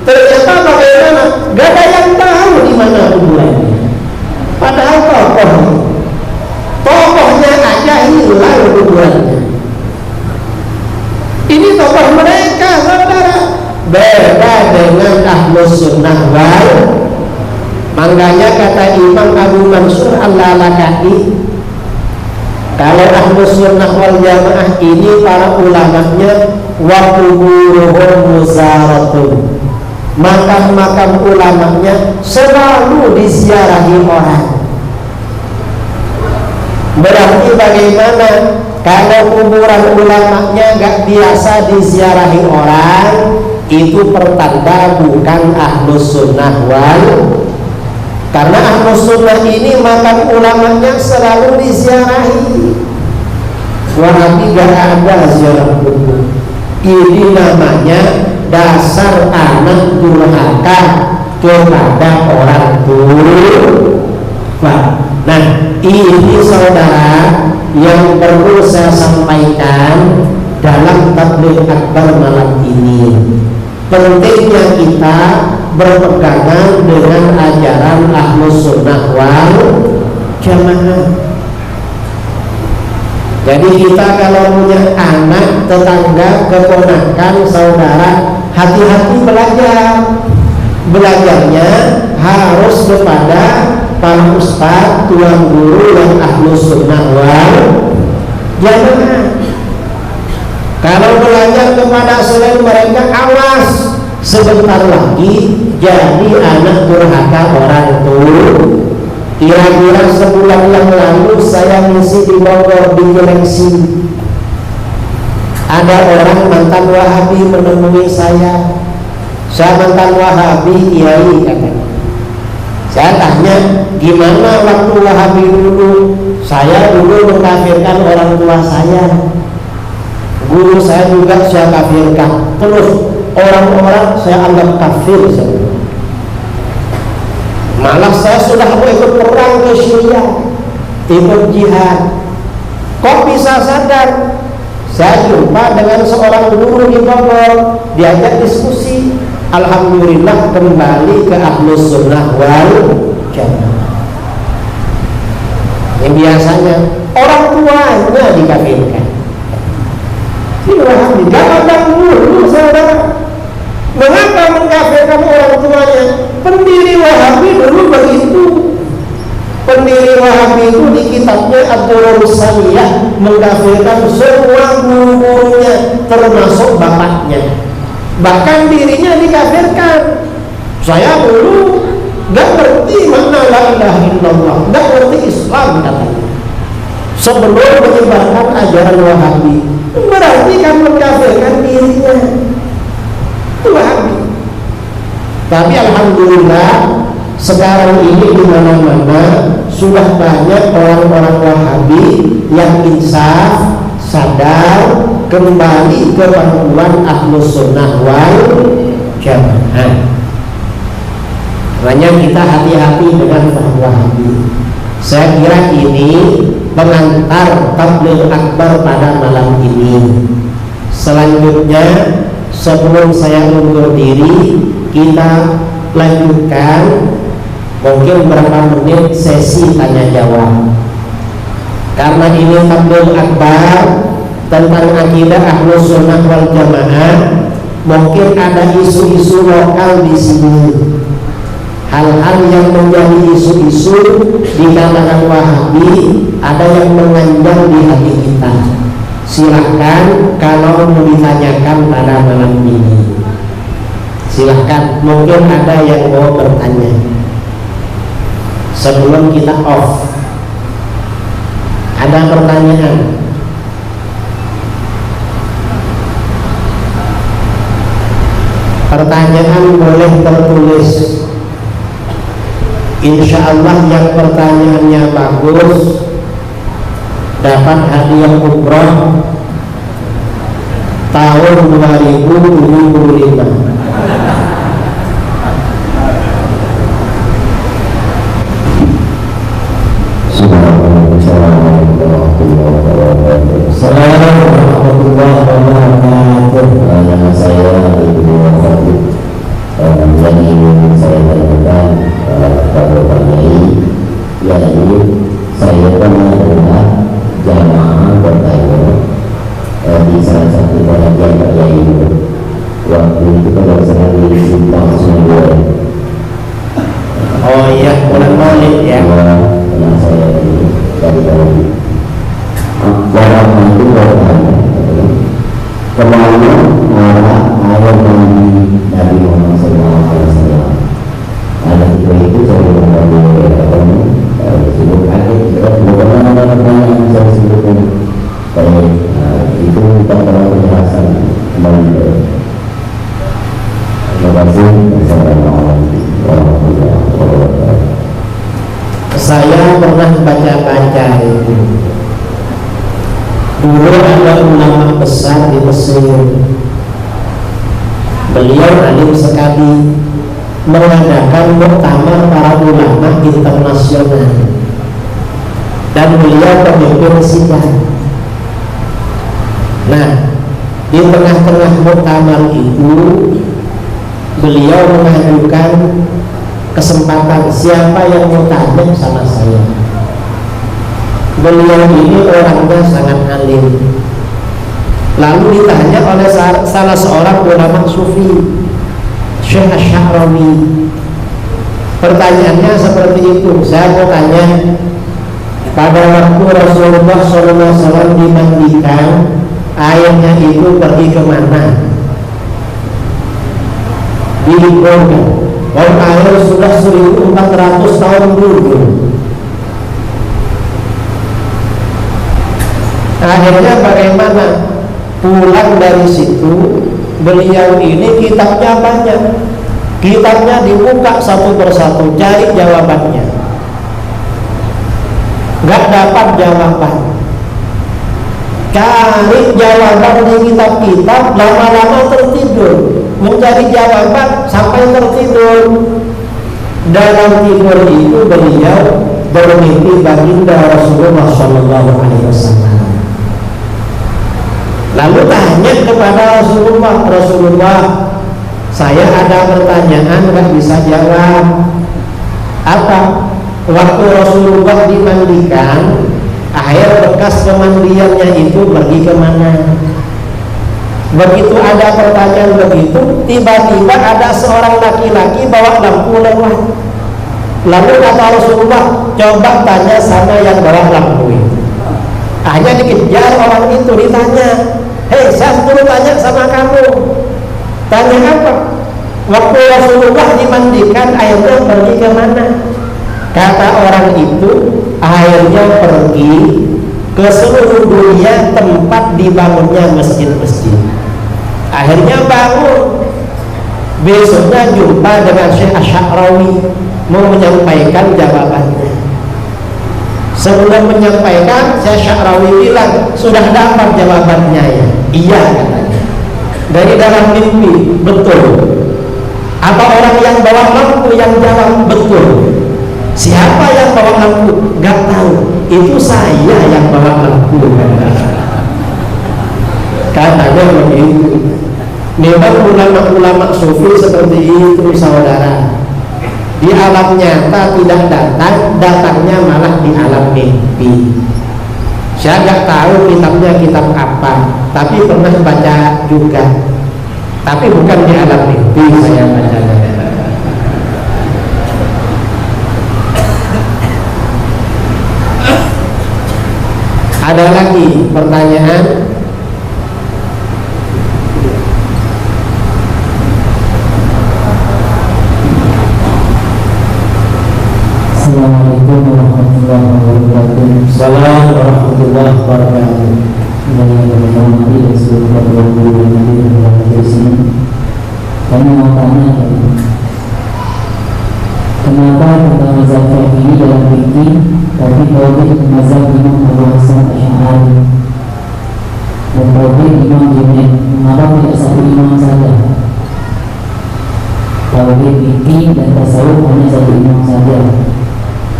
Ternyata bagaimana? Gak ada yang tahu di mana kuburannya. Padahal tokohnya aja hilang kuburannya. Ini tokoh mereka, saudara. Beda dengan Ahlus Sunnah wal. Makanya kata Imam Abu Mansur Al-Lalaka'i, kalau Ahlus Sunnah wal Jamaah ini para ulamanya wa quburuhum muzaratun, makam-makam ulamanya selalu diziarahi orang. Berarti bagaimana kalau kuburan ulamanya gak biasa diziarahi orang? Itu pertanda bukan Ahlus Sunnah wal. Karena Ahlus Sunnah ini makam ulamanya selalu diziarahi. Wahabi gak ada ziarah kubur. Ini namanya dasar anak durhaka kepada orang tua. Nah, ini saudara yang perlu saya sampaikan dalam tabligh akbar malam ini. Pentingnya kita berpegangan dengan ajaran Ahlus Sunnah wal Jamaah. Jadi kita kalau punya anak, tetangga, keponakan, saudara, hati-hati belajar. Belajarnya harus kepada para ustaz, tuan guru yang Ahlus Sunnah wal Jamaah. Kalau belajar kepada selain mereka, awas, sebentar lagi jadi anak durhaka orang tua. Kira-kira sebulan yang lalu saya misi di Bogor di Jelengsi. Ada orang mantan Wahabi menemui saya. Saya mantan Wahabi, kiai katanya. Saya tanya, gimana waktu Wahabi dulu? Saya dulu mengkafirkan orang tua saya. Guru saya juga saya kafirkan. Terus orang-orang saya anggap kafir. Malah saya sudah mau ikut perang ke Syria, ikut jihad. Kok bisa sadar? Saya jumpa dengan seorang guru di Bogor, diajak diskusi. Alhamdulillah kembali ke Ahlus Sunnah wal Jamaah. Yang biasanya orang tuanya dikafirkan. Wahabi gak ada guru, saudara. Mengapa mengkafirkan orang tuanya? Pendiri Wahabi dulu begitu. Pendiri Wahabi itu di kitabnya Ad-Durarus Saniyah mengkafirkan semua guru-gurunya, termasuk bapaknya. Bahkan dirinya dikafirkan. Saya dulu gak ngerti makna la ilaha illallah, gak ngerti Islam katanya. Sebelum menyebarkan ajaran Wahabi, berarti kan mengkafirkan dirinya. Itu Wahabi. Tapi alhamdulillah sekarang ini di mana-mana sudah banyak orang-orang Wahabi yang insaf, sadar, kembali ke panduan Ahlus Sunnah wal Jamaah. Makanya kita hati-hati dengan fatwa Wahabi. Saya kira ini pengantar tabligh akbar pada malam ini. Selanjutnya, sebelum saya undur diri, kita lanjutkan mungkin berapa menit sesi tanya jawab. Karena ini tabligh akbar tentang akidah Ahlus Sunnah wal Jamaah, mungkin ada isu-isu lokal di sini. Hal-hal yang menjadi isu-isu di kalangan Wahabi ada yang menganjang di hati kita. Silahkan kalau mau ditanyakan pada malam ini. Silahkan, mungkin ada yang mau bertanya sebelum kita off. Ada pertanyaan? Pertanyaan boleh tertulis Insya Allah yang pertanyaannya bagus dapat hadiah umroh tahun 2075. Assalamualaikum warahmatullahi wabarakatuh. Nama saya Ibu Khatib. Yang ingin saya tanyakan kepada Pak Kiai, yaitu saya pernah dengar jamaah bertanya di salah satu pengajian Pak Kiai itu. Waktu itu pada saat di Simpang Sungai. Oh iya, bulan Maulid ya. Karena saya dari tadi. Jamaah itu bertanya kemana arah air mandi Nabi Muhammad SAW. Ada itu saya mengatakan sebelum kaget kita bukan ada pertanyaan yang saya sebutkan. Itu kita perlu penjelasan kembali. Terima kasih. Assalamualaikum warahmatullahi wabarakatuh. Saya pernah baca-baca itu. Dulu ada ulama besar di Mesir. Beliau alim sekali, mengadakan muktamar para ulama internasional, dan beliau pemimpin sidang. Nah, di tengah-tengah muktamar itu beliau mengajukan kesempatan, siapa yang mau tanya sama saya. Beliau ini orangnya sangat alim. Lalu ditanya oleh salah seorang ulama sufi, Syekh Asy-Sya'rawi. Pertanyaannya seperti itu. Saya mau tanya, pada waktu Rasulullah SAW dimandikan, airnya itu pergi kemana? Diliburkan. Kalau air sudah 1400 tahun dulu. Akhirnya bagaimana? Pulang dari situ, beliau ini kitabnya banyak. Kitabnya dibuka satu persatu, cari jawabannya. Gak dapat jawaban. Cari jawaban di kitab-kitab, lama-lama tertidur. Mencari jawaban sampai tertidur. Dalam tidur itu beliau bermimpi baginda Rasulullah SAW. Lalu tanya kepada Rasulullah, saya ada pertanyaan nggak bisa jawab. Apa? Waktu Rasulullah dimandikan, air bekas kemandiannya itu pergi kemana? Begitu ada pertanyaan begitu, tiba-tiba ada seorang laki-laki bawa lampu lewat. Lalu kata Rasulullah, coba tanya sama yang bawa lampu itu. Hanya dikejar orang itu, ditanya, hei, saya dulu tanya sama kamu. Tanya apa? Waktu Rasulullah dimandikan, airnya pergi kemana? Kata orang itu, airnya pergi ke seluruh dunia tempat dibangunnya masjid-masjid. Akhirnya bangun. Besoknya jumpa dengan Syekh Asy-Sya'rawi, mau menyampaikan jawabannya. Sebelum menyampaikan, Syekh Asy-Sya'rawi bilang, sudah dapat jawabannya ya? Iya, katanya. Dari dalam mimpi, betul. Apa orang yang bawa lampu yang jawab? Betul. Siapa yang bawa lampu? Gak tahu. Itu saya yang bawa lampu. Katanya begitu. Memang ulama-ulama sufi seperti itu, saudara. Di alam nyata tidak datang, datangnya malah di alam mimpi. Saya nggak tahu kitabnya kitab apa, tapi pernah baca juga. Tapi bukan di alam mimpi saya bacanya. Ada lagi pertanyaan? Assalamualaikum warahmatullahi wabarakatuh. Assalamualaikum warahmatullahi wabarakatuh. Kami mau tanya, kenapa pertama tauhid, fikih dan tasawuf hanya satu imam saja.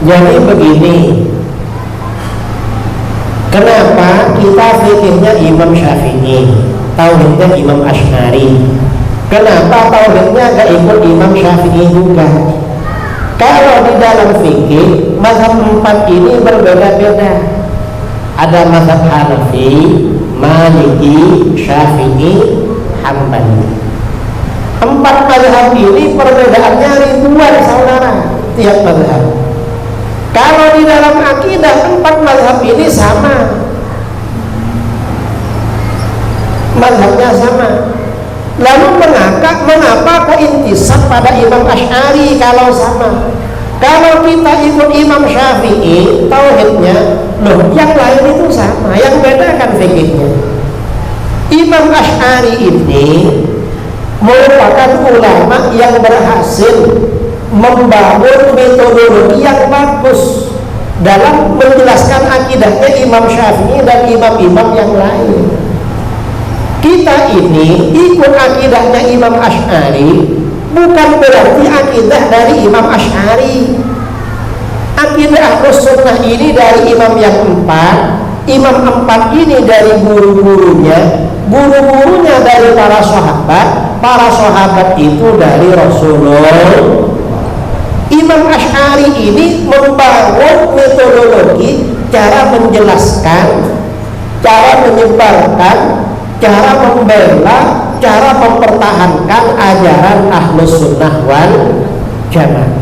Jadi begini, kenapa kita fikihnya Imam Syafi'i, tauhidnya Imam Asy'ari? Kenapa tauhidnya gak ikut Imam Syafi'i juga? Kalau di dalam fikih mazhab 4 ini berbeda-beda. Ada mazhab Hanafi, Maliki, Syafi'i, Hambali. 4 mazhab ini perbedaannya ribuan saudara tiap mazhab. Kalau di dalam akidah 4 mazhab ini sama, mazhabnya sama. Lalu mengapa keintisab pada Imam Asy'ari kalau sama? Kalau kita ikut Imam Syafi'i, tauhidnya, loh yang lain itu sama, yang beda kan fikihnya. Imam Asy'ari ini merupakan ulama yang berhasil membangun metodologi yang bagus dalam menjelaskan akidahnya Imam Syafi'i dan imam-imam yang lain. Kita ini ikut akidahnya Imam Asy'ari bukan berarti akidah dari Imam Asy'ari. Akidah Ahlus-Sunnah ini dari imam yang 4, imam 4 ini dari guru-gurunya, guru-gurunya dari para sahabat itu dari Rasulullah. Imam Asy'ari ini membangun metodologi cara menjelaskan, cara menyebarkan, cara membela, cara mempertahankan ajaran Ahlus Sunnah wal Jamaah.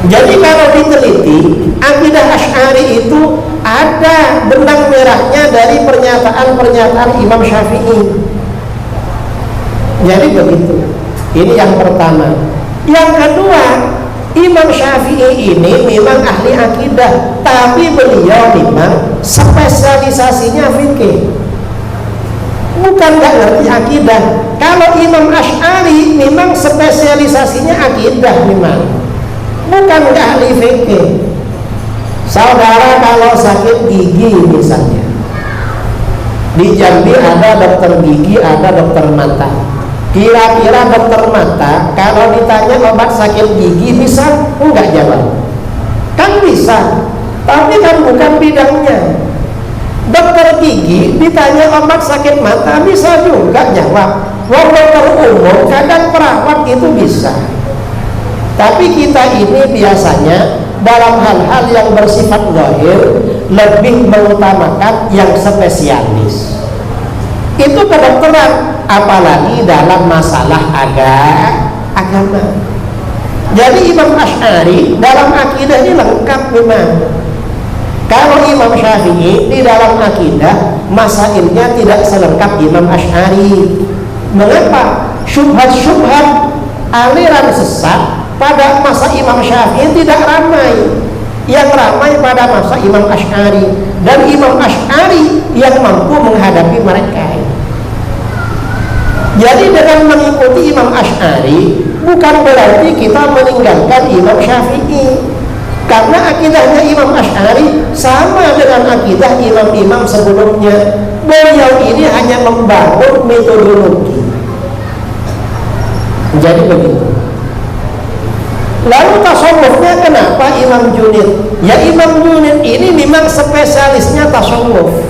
Jadi kalau diteliti, akidah Asy'ari itu ada benang merahnya dari pernyataan-pernyataan Imam Syafi'i. Jadi begitu. Ini yang pertama. Yang kedua, Imam Syafi'i ini memang ahli akidah, tapi beliau memang spesialisasinya fikih, bukan gak ngerti akidah. Kalau Imam Asy'ari memang spesialisasinya akidah, memang bukan gak ahli fikih. Saudara kalau sakit gigi misalnya, di Jambi ada dokter gigi, ada dokter mata. Kira-kira dokter mata kalau ditanya obat sakit gigi bisa enggak jawab? Kan bisa, tapi kan bukan bidangnya. Dokter gigi ditanya obat sakit mata bisa juga jawab. Wong dokter umum kadang perawat itu bisa. Tapi kita ini biasanya dalam hal-hal yang bersifat zahir lebih mengutamakan yang spesialis. Itu kedokteran, apalagi dalam masalah agama. Jadi Imam Asy'ari dalam akidah ini lengkap memang. Kalau Imam Syafi'i di dalam akidah masailnya tidak selengkap Imam Asy'ari. Mengapa? Syubhat-syubhat aliran sesat pada masa Imam Syafi'i tidak ramai. Yang ramai pada masa Imam Asy'ari, dan Imam Asy'ari yang mampu menghadapi mereka. Jadi dengan mengikuti Imam Asy'ari bukan berarti kita meninggalkan Imam Syafi'i, karena akidahnya Imam Asy'ari sama dengan akidah imam-imam sebelumnya. Beliau ini hanya membangun metodologi. Jadi begitu. Lalu tasawufnya kenapa Imam Junaid? Ya Imam Junaid ini memang spesialisnya tasawuf.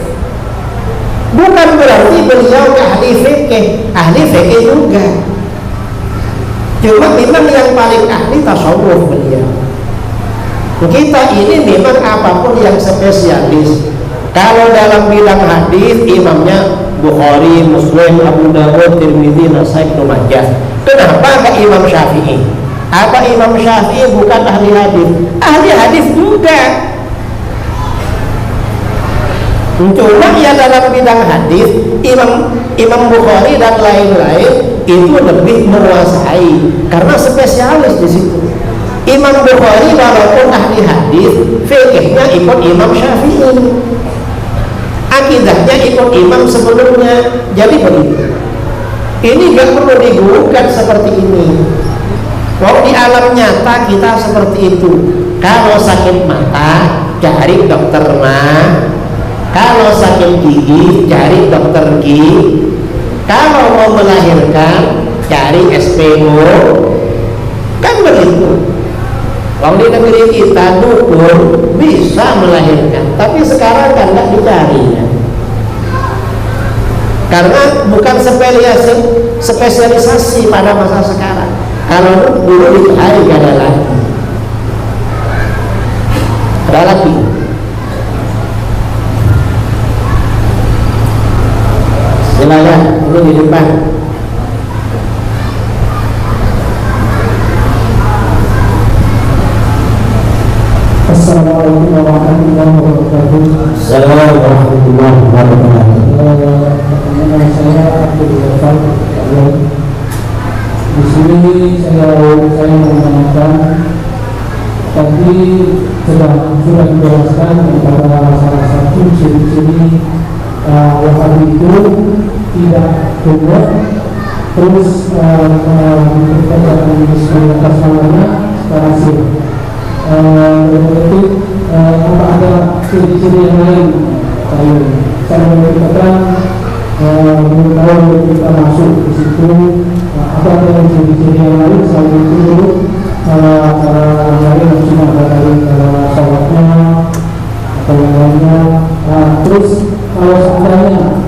Bukan berarti beliau ahli fikih juga. Cuma memang yang paling ahli tasawuf beliau. Kita ini memang apapun yang spesialis. Kalau dalam bidang hadis imamnya Bukhari, Muslim, Abu Dawud, Tirmidzi, Nasai, Ibnu Majah. Kenapa enggak Imam Syafi'i? Apa Imam Syafi'i bukan ahli hadis? Ahli hadis juga. Cuma ya dalam bidang hadis Imam Bukhari dan lain-lain itu lebih menguasai karena spesialis di situ. Imam Bukhari walaupun ahli hadis, fikihnya ikut Imam Syafi'i, akidahnya ikut imam sebelumnya. Jadi begitu. Ini gak perlu digugat seperti ini. Kalau di alam nyata kita seperti itu. Kalau sakit mata cari dokter mata, kalau sakit gigi cari dokter gigi, kalau mau melahirkan cari SPO, kan begitu. Kalau di negeri kita dukun bisa melahirkan, tapi sekarang kan nggak dicari ya. Karena bukan spesialisasi pada masa sekarang. Kalau dulu dicari gak ada lagi. Ada lagi. Silakan, ini di depan. Assalamualaikum warahmatullahi wabarakatuh. Assalamualaikum warahmatullahi wabarakatuh. Saya Abdul Ghafar. Di sini saya menanyakan, tadi sudah dijelaskan tentang salah satu ciri-ciri Wahabi itu tidak benar, terus dikerjakan di atas namanya secara sih. Itu apa ada ciri-ciri yang lain? Saya mengatakan kalau kita masuk ke situ, apa ada ciri-ciri yang lain selain itu dulu? Cara lain cuma dari sholatnya atau yang lainnya. Terus kalau seandainya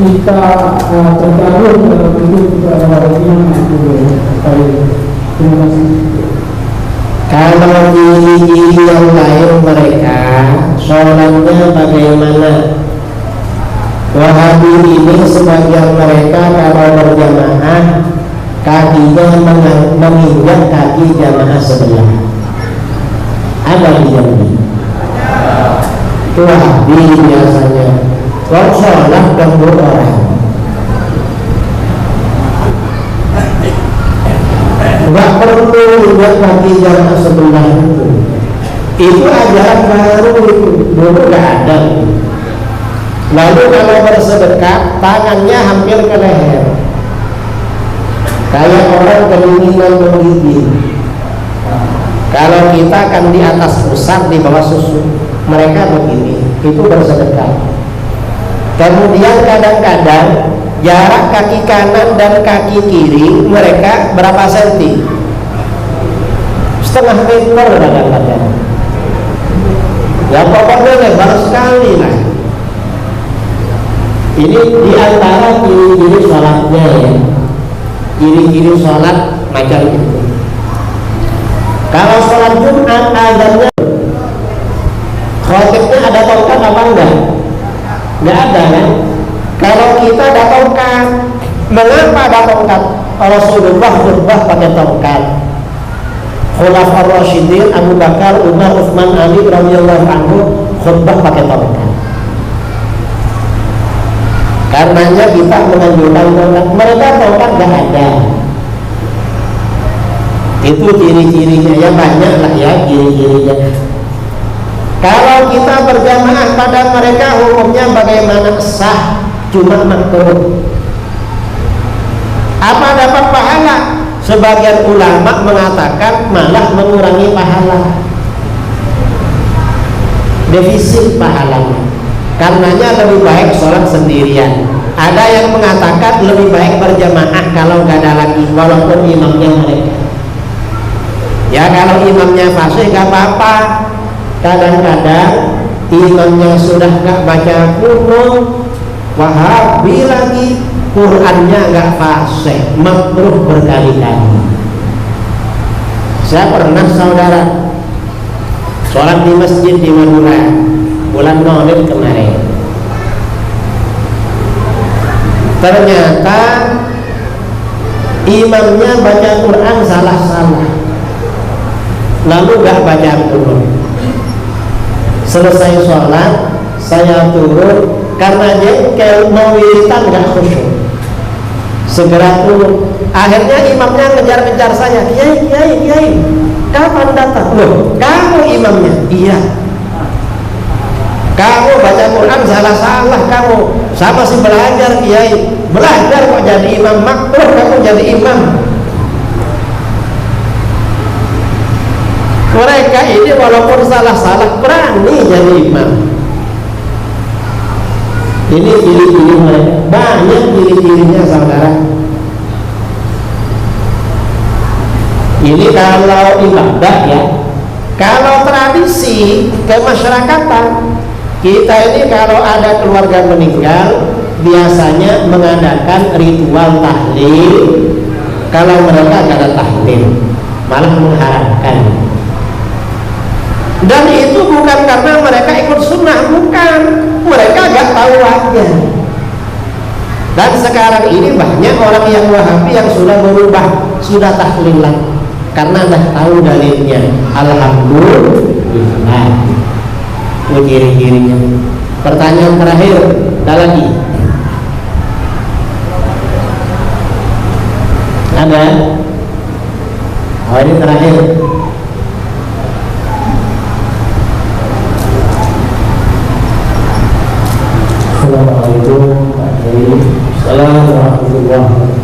kita tergabung dalam itu juga ada yang itu baik. Terima kasih. Kalau ciri-ciri yang lain mereka sholatnya bagaimana? Wahabi ini sebagian mereka kalau berjamaah kakinya menginjak kaki jamaah sebelah. Ada di Jambi. Itu Wahabi biasanya. Kalau sholat ganggu orang. Enggak perlu buat kaki jamaah sebelah itu. Itu ajaran baru itu. Dulu enggak ada. Lalu kalau bersedekah tangannya hampir ke leher, kayak orang kedinginan menggigil. Kalau kita kan di atas pusat, di bawah susu, mereka begini. Itu bersedekah. Kemudian kadang-kadang jarak kaki kanan dan kaki kiri mereka berapa senti? Setengah meter kadang-kadang. Ya pokoknya lebar sekali lah. Ini diantara ciri-ciri sholatnya ya. Ciri-ciri sholat macam itu. Kalau sholat Jumat azannya, khotibnya ada tongkat apa enggak? Enggak ada kan? Kalau kita ada tongkat, mengapa ada tongkat? Kalau Rasulullah khutbah pakai tongkat. Khulafaur Rasyidin Abu Bakar, Umar, Utsman, Ali radhiyallahu anhu khutbah pakai tongkat. Karenanya kita menganjurkan tongkat. Mereka tongkat enggak ada. Itu ciri-cirinya ya, banyak lah ya ciri-cirinya. Kalau kita berjamaah pada mereka hukumnya bagaimana? Sah, cuma makruh. Apa dapat pahala? Sebagian ulama mengatakan malah mengurangi pahala, defisit pahalanya. Karenanya lebih baik sholat sendirian. Ada yang mengatakan lebih baik berjamaah kalau nggak ada lagi, walaupun imamnya mereka. Ya kalau imamnya fasih nggak apa-apa. Kadang-kadang imamnya sudah nggak baca kunung, Wahabi lagi, Qurannya nggak fasih, makruh berkali-kali. Saya pernah saudara sholat di masjid di Madura bulan Maulid kemarin. Ternyata imamnya baca Quran salah-salah, lalu gak baca turun. Selesai sholat saya turun, karena dia mau wiritan gak khusyuk, segera turun. Akhirnya imamnya ngejar-ngejar saya, Kiai, kapan datang? Loh, kamu imamnya? Iya. Kamu baca Quran salah-salah, kamu sama si belajar, Kiai. Belajar kok jadi imam, makruh kamu jadi imam. Mereka ini walaupun salah-salah berani jadi imam. Ini ciri-ciri mereka, banyak ciri-cirinya saudara. Ini kalau ibadah ya. Kalau tradisi kemasyarakatan, kita ini kalau ada keluarga meninggal biasanya mengadakan ritual tahlil. Kalau mereka gak ada tahlil, malah mengharapkan. Dan itu bukan karena mereka ikut sunnah, bukan, mereka gak tahu aja. Dan sekarang ini banyak orang yang Wahabi yang sudah berubah, sudah tahlilan karena dah tahu dalilnya. Alhamdulillah. Itu ciri-cirinya. Pertanyaan terakhir, ada lagi? Ada? Oh, ini terakhir. Assalamualaikum Pak Kiai. Assalamualaikum warahmatullahi wabarakatuh.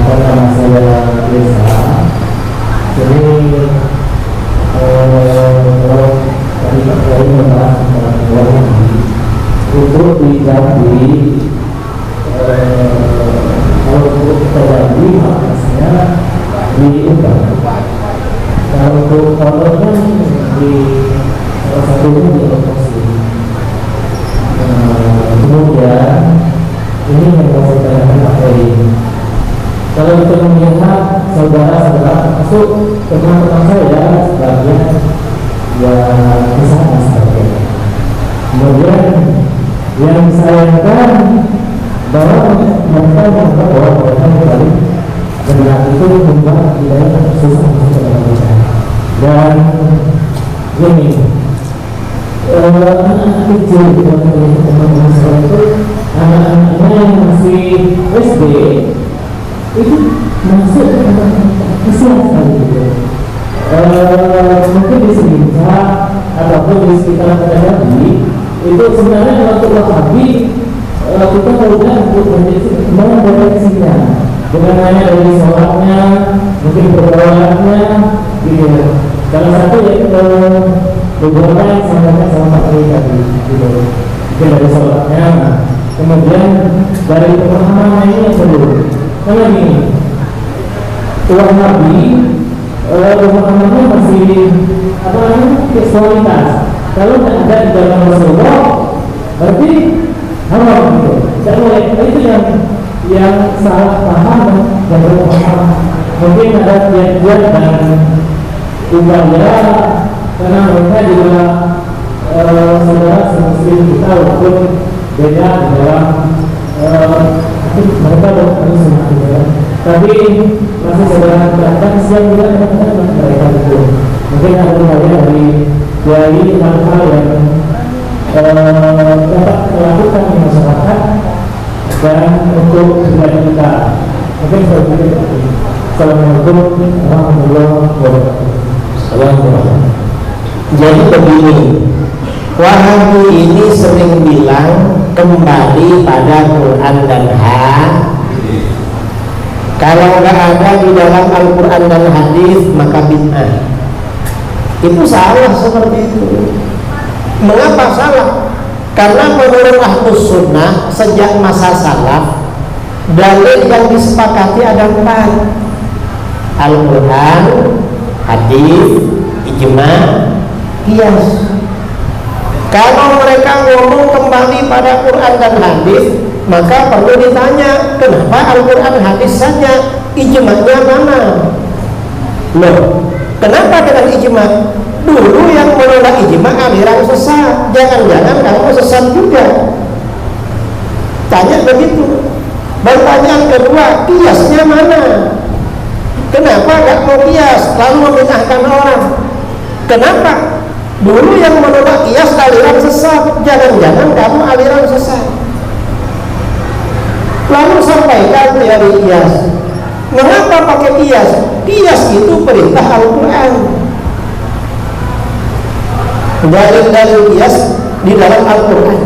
Pertama saya Desa. Jadi kalau tadi Pak Kiai membahas tentang Wahabi, untuk di Jambi, kalau untuk terjadi maknanya diubah. Kalau untuk kolornya di salah satunya di lokasi. Kemudian ini yang saya tanyakan Pak Kiai. Kalau kita melihat saudara-saudara masuk teman-teman saya sebagian yang bisa sebagainya. Kemudian yang disayangkan bahwa mereka menganggap bahwa mereka kembali benar itu membuat hidayah susah untuk mereka. Dan ini anak-anak kecil teman-teman saya itu anak-anaknya yang masih SD itu masuk kesian sekali gitu. Mungkin di sekitar ataupun di sekitar Nabi itu sebenarnya untuk Wahabi kita perlukan untuk mendeteksinya dengan hanya dari sholatnya, mungkin pergaulannya gitu. Salah satu yaitu beberapa yang disampaikan sama Pak Kiai tadi gitu. Mungkin dari sholatnya, kemudian dari pemahaman ini yang perlu. Karena gini, Wahabi pemahamannya masih apa namanya seksualitas. Kalau tidak ada di dalam Rasulullah, berarti haram gitu. Tidak boleh. Itu yang salah paham dan berpaham. Mungkin ada kiat-kiat dan upaya karena mereka juga saudara muslim kita walaupun beda di dalam mereka berarti semua tapi masih saudara kita siap juga dengan mereka itu. Mungkin ada upaya dari hal-hal yang dapat melakukan di masyarakat dan untuk pribadi kita. Mungkin seperti itu. Assalamualaikum warahmatullahi wabarakatuh. Assalamualaikum. Jadi begini, Wahabi ini sering bilang kembali pada Quran dan hadis. Kalau nggak ada di dalam Al-Quran dan hadis maka bid'ah. Itu salah seperti itu. Mengapa salah? Karena menurut Ahlus Sunnah sejak masa salaf dalil yang disepakati ada 4: Al-Quran, hadis, ijma, qiyas. Kalau mereka ngomong kembali pada Quran dan hadis, maka perlu ditanya, kenapa Al-Quran hadis saja, ijma'nya mana? Loh, kenapa dengan ijma'? Dulu yang menolak ijma' aliran sesat, jangan-jangan kamu sesat juga. Tanya begitu. Pertanyaan kedua, qiyasnya mana? Kenapa nggak mau qiyas lalu membid'ahkan orang? Kenapa? Dulu yang menolak qiyas aliran sesat, jangan-jangan kamu aliran sesat. Lalu sampaikan teori qiyas. Mengapa pakai qiyas? Qiyas itu perintah Al-Quran. Dalil-dalil qiyas di dalam Al-Quran.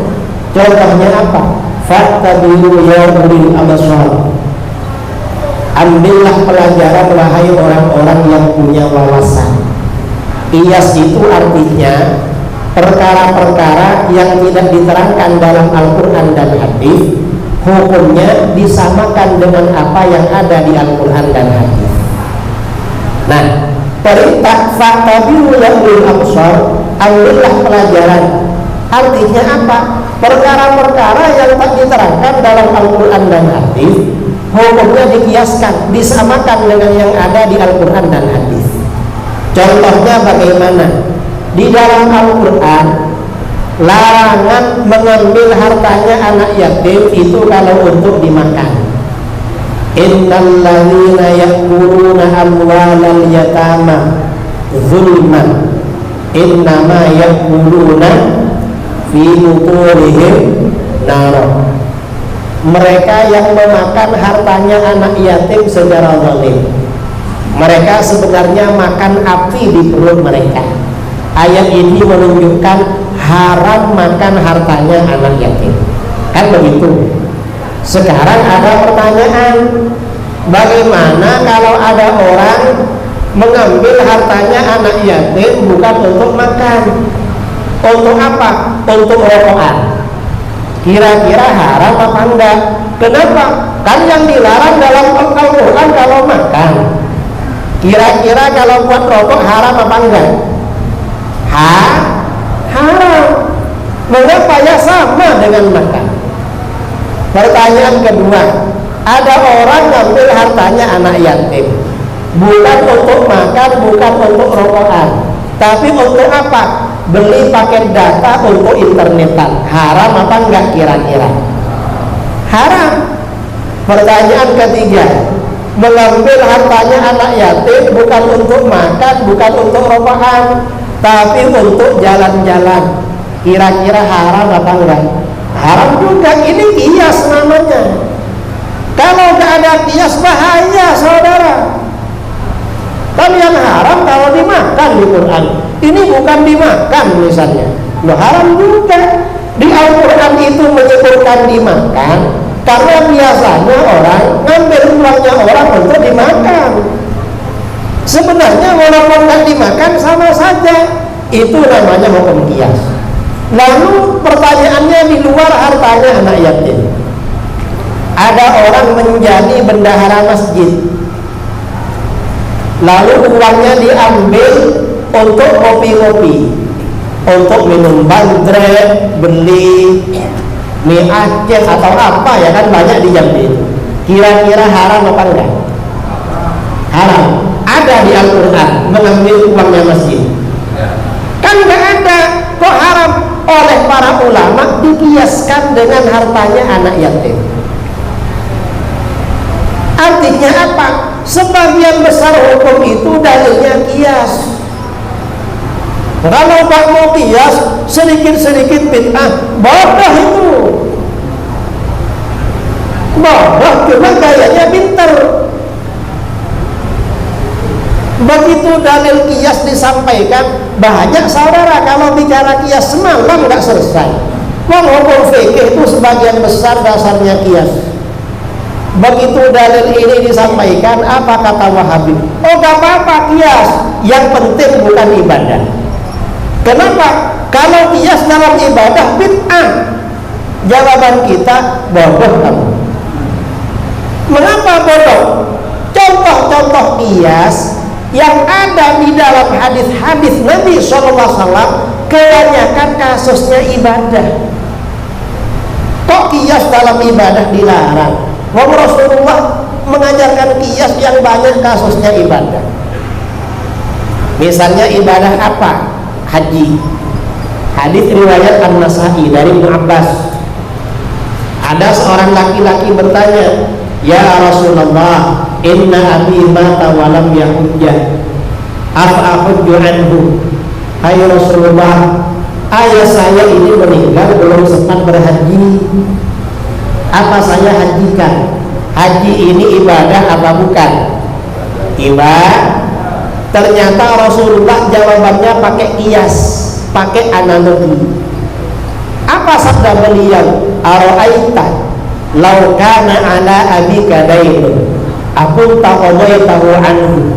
Contohnya apa? Fattabi'u ya ulil absar. Ambillah pelajaran wahai orang-orang yang punya wawasan. Qiyas itu artinya perkara-perkara yang tidak diterangkan dalam Al-Quran dan hadis, hukumnya disamakan dengan apa yang ada di Al-Quran dan hadis. berita fa'tabiru ya ulil absar, ambillah pelajaran. Artinya apa? Perkara-perkara yang tak diterangkan dalam Al-Quran dan hadis, hukumnya dikiaskan, disamakan dengan yang ada di Al-Quran dan hadis. Contohnya bagaimana? Di dalam Al-Quran larangan mengambil hartanya anak yatim itu kalau untuk dimakan. Innal ladzina ya'kuluna amwalal yatama zulman innama ya'kuluna fi butunihim nar. Mereka yang memakan hartanya anak yatim secara zalim, mereka sebenarnya makan api di perut mereka. Ayat ini menunjukkan haram makan hartanya anak yatim. Kan begitu. Sekarang ada pertanyaan, bagaimana kalau ada orang mengambil hartanya anak yatim bukan untuk makan, untuk apa? Untuk rokokan. Kira-kira haram apa enggak? Kenapa? Kan yang dilarang dalam Al-Quran kalau makan. Kira-kira kalau buat rokok haram apa enggak? Haram. Mengapa ya sama dengan makan? Pertanyaan kedua, ada orang ngambil hartanya anak yatim bukan untuk makan, bukan untuk rokokan, tapi untuk apa? Beli paket data untuk internetan. Haram apa enggak kira-kira? Haram. Pertanyaan ketiga, mengambil hartanya anak yatim bukan untuk makan, bukan untuk rokokan, tapi untuk jalan-jalan. Kira-kira haram apa enggak? Haram juga. Ini kias namanya. Kalau nggak ada kias bahaya saudara. Kan yang haram kalau dimakan di Quran, ini bukan dimakan misalnya. Loh, haram juga. Di Al-Quran itu menyebutkan dimakan karena biasanya orang ngambil uangnya orang untuk dimakan. Sebenarnya walaupun nggak dimakan sama saja. Itu namanya hukum kias. Lalu pertanyaannya di luar hartanya anak yatim. Ada orang menjadi bendahara masjid, lalu uangnya diambil untuk kopi-kopi, untuk minum bandrek, beli mie Aceh atau apa ya kan banyak di Jambi. Kira-kira haram apa enggak? Haram. Ada di Al-Quran mengambil uangnya masjid. Kan enggak ada. Kok haram? Oleh para ulama dikiaskan dengan hartanya anak yatim. Artinya apa? Sebagian besar hukum itu dalilnya kias. Kalau tak mau kias, sedikit-sedikit bid'ah, bodoh itu. Bodoh, cuma gayanya pinter. Begitu dalil kias disampaikan, banyak saudara kalau bicara kias semalam nggak selesai. Hukum fikih itu sebagian besar dasarnya kias. Begitu dalil ini disampaikan, apa kata Wahabi? Oh, gak apa-apa kias, yang penting bukan ibadah. Kenapa? Kalau kias dalam ibadah bid'ah. Jawaban kita, bodoh kamu. Mengapa bodoh? Contoh-contoh kias yang ada di dalam hadis-hadis Nabi SAW kebanyakan kasusnya ibadah. Kok kias dalam ibadah dilarang? Wong Rasulullah mengajarkan kias yang banyak kasusnya ibadah. Misalnya ibadah apa? Haji. Hadis riwayat An-Nasa'i dari Ibnu Abbas. Ada seorang laki-laki bertanya, "Ya Rasulullah, inna abi mata wa lam yahujjah. Afa ahujju anhu?" Hai Rasulullah, ayah saya ini meninggal belum sempat berhaji. Apa saya hajikan? Haji ini ibadah apa bukan? Ibadah. Ternyata Rasulullah jawabannya pakai kias, pakai analogi. Apa sabda beliau? Ara'aita law kana ala abika dainun aku taqadaitahu anhu.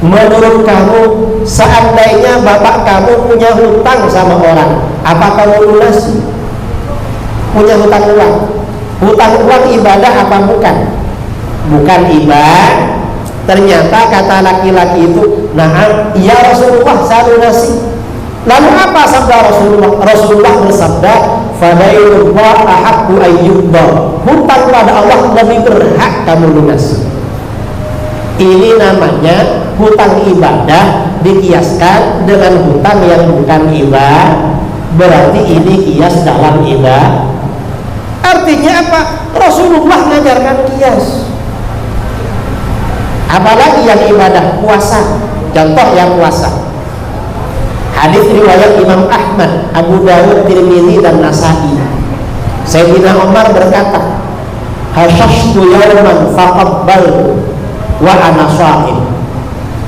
Menurut kamu, seandainya bapak kamu punya hutang sama orang, apa kamu lunasi? Punya hutang uang. Hutang uang ibadah apa bukan? Bukan ibadah. Ternyata kata laki-laki itu, "Na'am, ya Rasulullah, saya lunasi." Lalu apa sabda Rasulullah? Rasulullah bersabda, "Fadailullah ahaqqu ayyubba." Hutang pada Allah lebih berhak kamu lunasi. Ini namanya hutang ibadah dikiaskan dengan hutang yang bukan ibadah. Berarti ini kias dalam ibadah. Artinya apa? Rasulullah mengajarkan kias. Apalagi yang ibadah, puasa. Contoh yang puasa, hadis riwayat Imam Ahmad, Abu Dawud, Tirmidzi dan Nasa'i. Sayyidina Umar berkata, "Hasyashtu yawman faqabbaltu wa ana sha'im."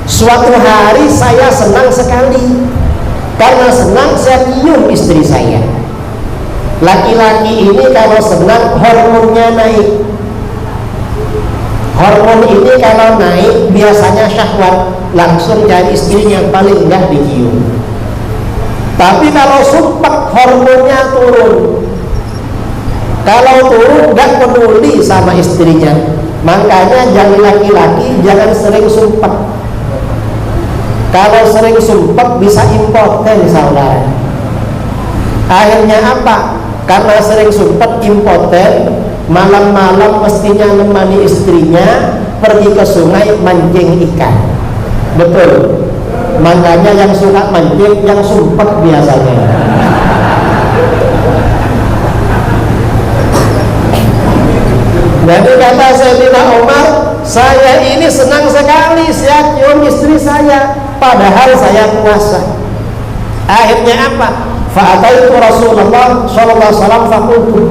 Suatu hari saya senang sekali, karena senang saya cium istri saya. Laki-laki ini kalau senang hormonnya naik. Hormon ini kalau naik biasanya syahwat, langsung cari istrinya, paling enggak dicium. Tapi kalau sumpah hormonnya turun. Kalau turun enggak peduli sama istrinya. Makanya jangan laki-laki jangan sering sumpah. Kalau sering sumpah bisa impoten, saudara. Akhirnya apa? Karena sering sumpah impoten, malam-malam mestinya menemani istrinya pergi ke sungai mancing ikan. Betul. Makanya yang suka mancing yang sumpah biasanya. Jadi kata Sayyidina Umar, saya ini senang sekali saya cium istri saya, padahal saya puasa. Akhirnya apa? Fa'ataitu Rasulullah sallallahu alaihi wasallam faqultu.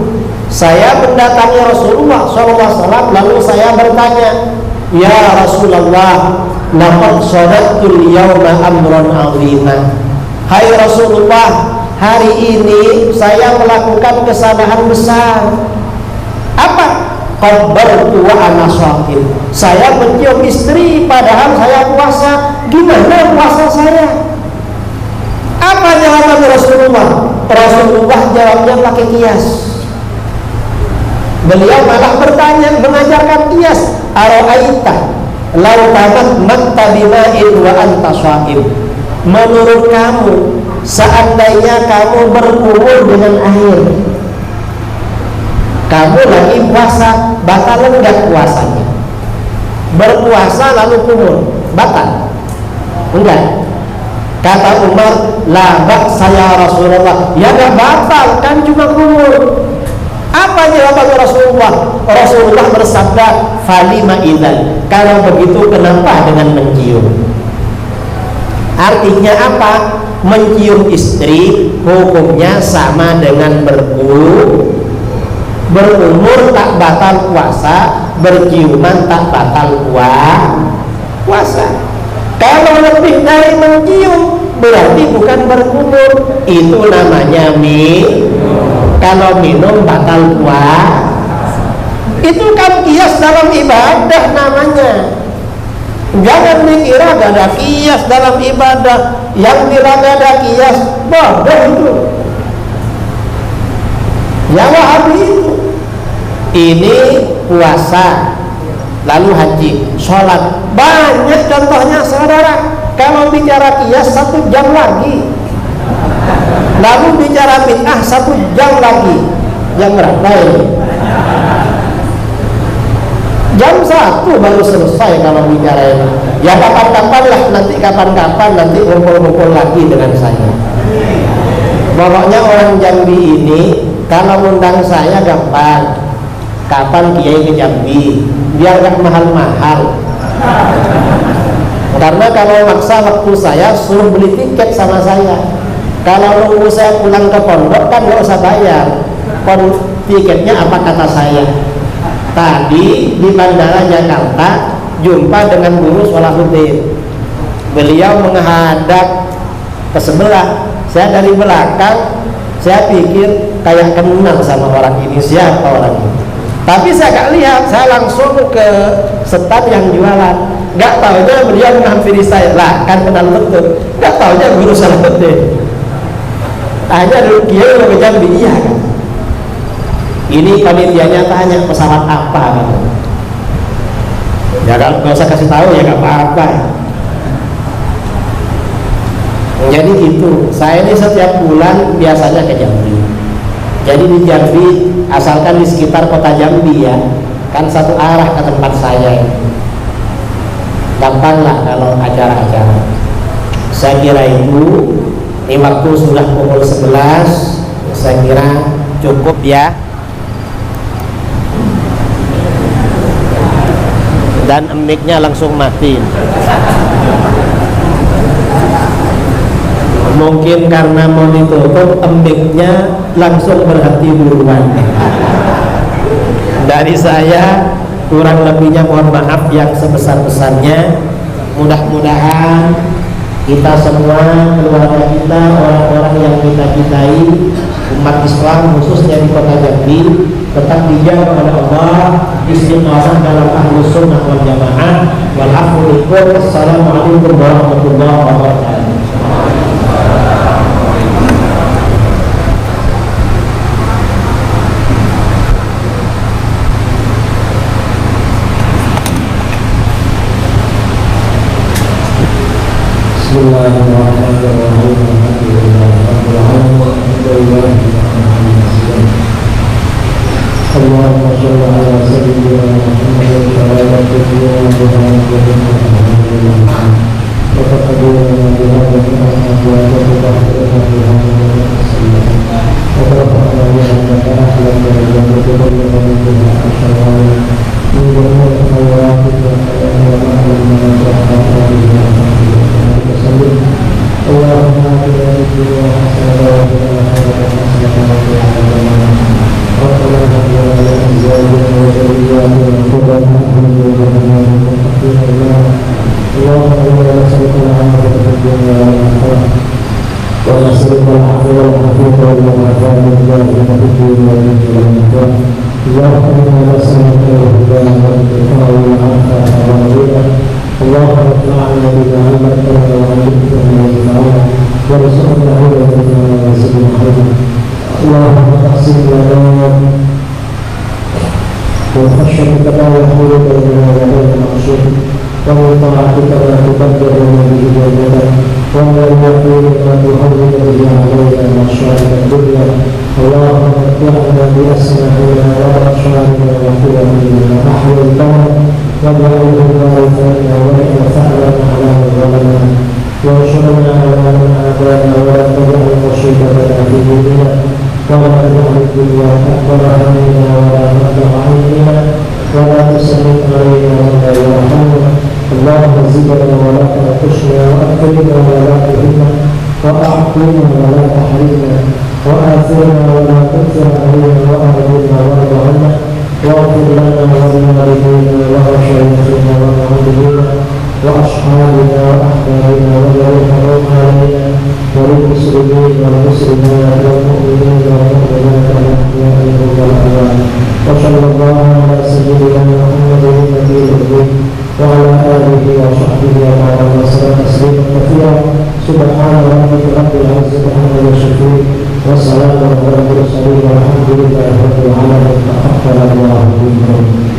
Saya mendatangi Rasulullah sallallahu alaihi wasallam, lalu saya bertanya, "Ya Rasulullah, laqad shadaqtul yawma amran 'azima." Hai Rasulullah, hari ini saya melakukan kesalahan besar. Apa? Qabbaltu wa ana shaqim. Saya mencium istri padahal saya puasa. Gimana puasa saya? Apa jawaban Rasulullah? Rasulullah jawabnya pakai kias. Beliau malah bertanya, mengajarkan kias. Ara'aita law tamattamta bima'in wa anta shaqim. Menurut kamu, seandainya kamu berkumur dengan air, kamu lagi puasa, batal enggak puasanya? Berpuasa lalu kumur, batal? Enggak. Kata Umar, "La saya Rasulullah." Ya enggak batal, kan cuma kumur. Apa jawaban Rasulullah? Rasulullah bersabda, "Falima idzan." Kalau begitu kenapa dengan mencium? Artinya apa? Mencium istri hukumnya sama dengan berumur tak batal puasa, berciuman tak batal puasa. Kalau lebih dari mencium berarti bukan berkumur, itu namanya kalau minum batal puasa. Itu kan kias dalam ibadah namanya. Jangan dikira gak ada kias dalam ibadah. Yang kira gak ada kias, bodoh itu. Ya Wahabi itu. Ini puasa, lalu haji, sholat, banyak contohnya saudara. Kalau bicara kias 1 jam lagi, lalu bicara bid'ah 1 jam lagi. Jam berapa ini? Jam 1 baru selesai kalau bicara ini. Ya kapan-kapan lah, nanti ngumpul-ngumpul lagi dengan saya. Pokoknya orang Jambi ini kalau undang saya gampang. Kapan Kiai ke Jambi? Biar gak mahal-mahal. Karena kalau maksa waktu saya suruh beli tiket sama saya. Kalau nunggu saya pulang ke pondok kan gak usah bayar. Tiketnya apa kata saya? Tadi di Bandara Jakarta jumpa dengan Guru Sholahuddin. Beliau menghadap ke sebelah, saya dari belakang. Saya pikir kayak kenal sama orang ini, siapa orang ini. Tapi saya gak lihat, saya langsung ke stand yang jualan. Gak taunya beliau menghampiri saya, lah kan kenal betul. Gak taunya Guru Sholahuddin. Hanya dulu Kiai mau ke Jambi, iya kan. Ini panitianya tanya pesawat apa kan. Ya kalau nggak usah kasih tahu ya nggak apa-apa. Jadi gitu, saya ini setiap bulan biasanya ke Jambi. Jadi di Jambi, asalkan di sekitar kota Jambi ya, kan satu arah ke tempat saya. Gampang lah kalau acara-acara. Saya kira itu, ini waktu sudah pukul 11, saya kira cukup ya. Dan mic-nya langsung mati. Mungkin karena mau ditutup, mic-nya langsung berhenti duluan. Dari saya kurang lebihnya mohon maaf yang sebesar-besarnya. Mudah-mudahan kita semua, keluarga kita, orang-orang yang kita cintai, umat Islam khususnya di kota Jambi, tetap dijaga oleh Allah, istiqamah dalam ahlus sunnah wal jamaah. Wassalamualaikum warahmatullahi wabarakatuh. Bismillahirrahmanirrahim. Allahumma shalli ala sayyidina Muhammad wa ala وخشيتك ما يحول بيننا وبين المعصية ومن طاعتك ما تبلغنا به جنتك ومن اليقين ما تهون به علينا مصائب الدنيا اللهم متعنا بأسماعنا وأبصارنا وقوتنا ما أحييتنا واجعله الوارث منا وانفعنا على من ظلمنا وانصرنا على من عادانا ولا تجعل مصيبتنا في ديننا ولا تجعل الدنيا أكبر همنا ولا مبلغ علمنا ولا تسلط علينا من لا يرحمنا اللهم زدنا ولا تنقصنا وأكرمنا ولا تهنا وأعطنا ولا تحرمنا وآثرنا ولا تؤثر علينا وأهدنا وارض عنا واغفر لنا ولوالدينا ومشايخنا ومعلمينا وأصحابنا وأحبابنا وجميع علينا وللمسلمين والمسلمات والمؤمنين والمؤمنات الأحياء منهم والأموات وصلى الله على سيدنا محمد النبي الأمي وعلى آله وصحبه وعلى وسلم تسليما كثيرا سبحان ربك رب العزة عما يصفون وسلام على المرسلين والحمد لله رب العالمين. تقبل الله منكم.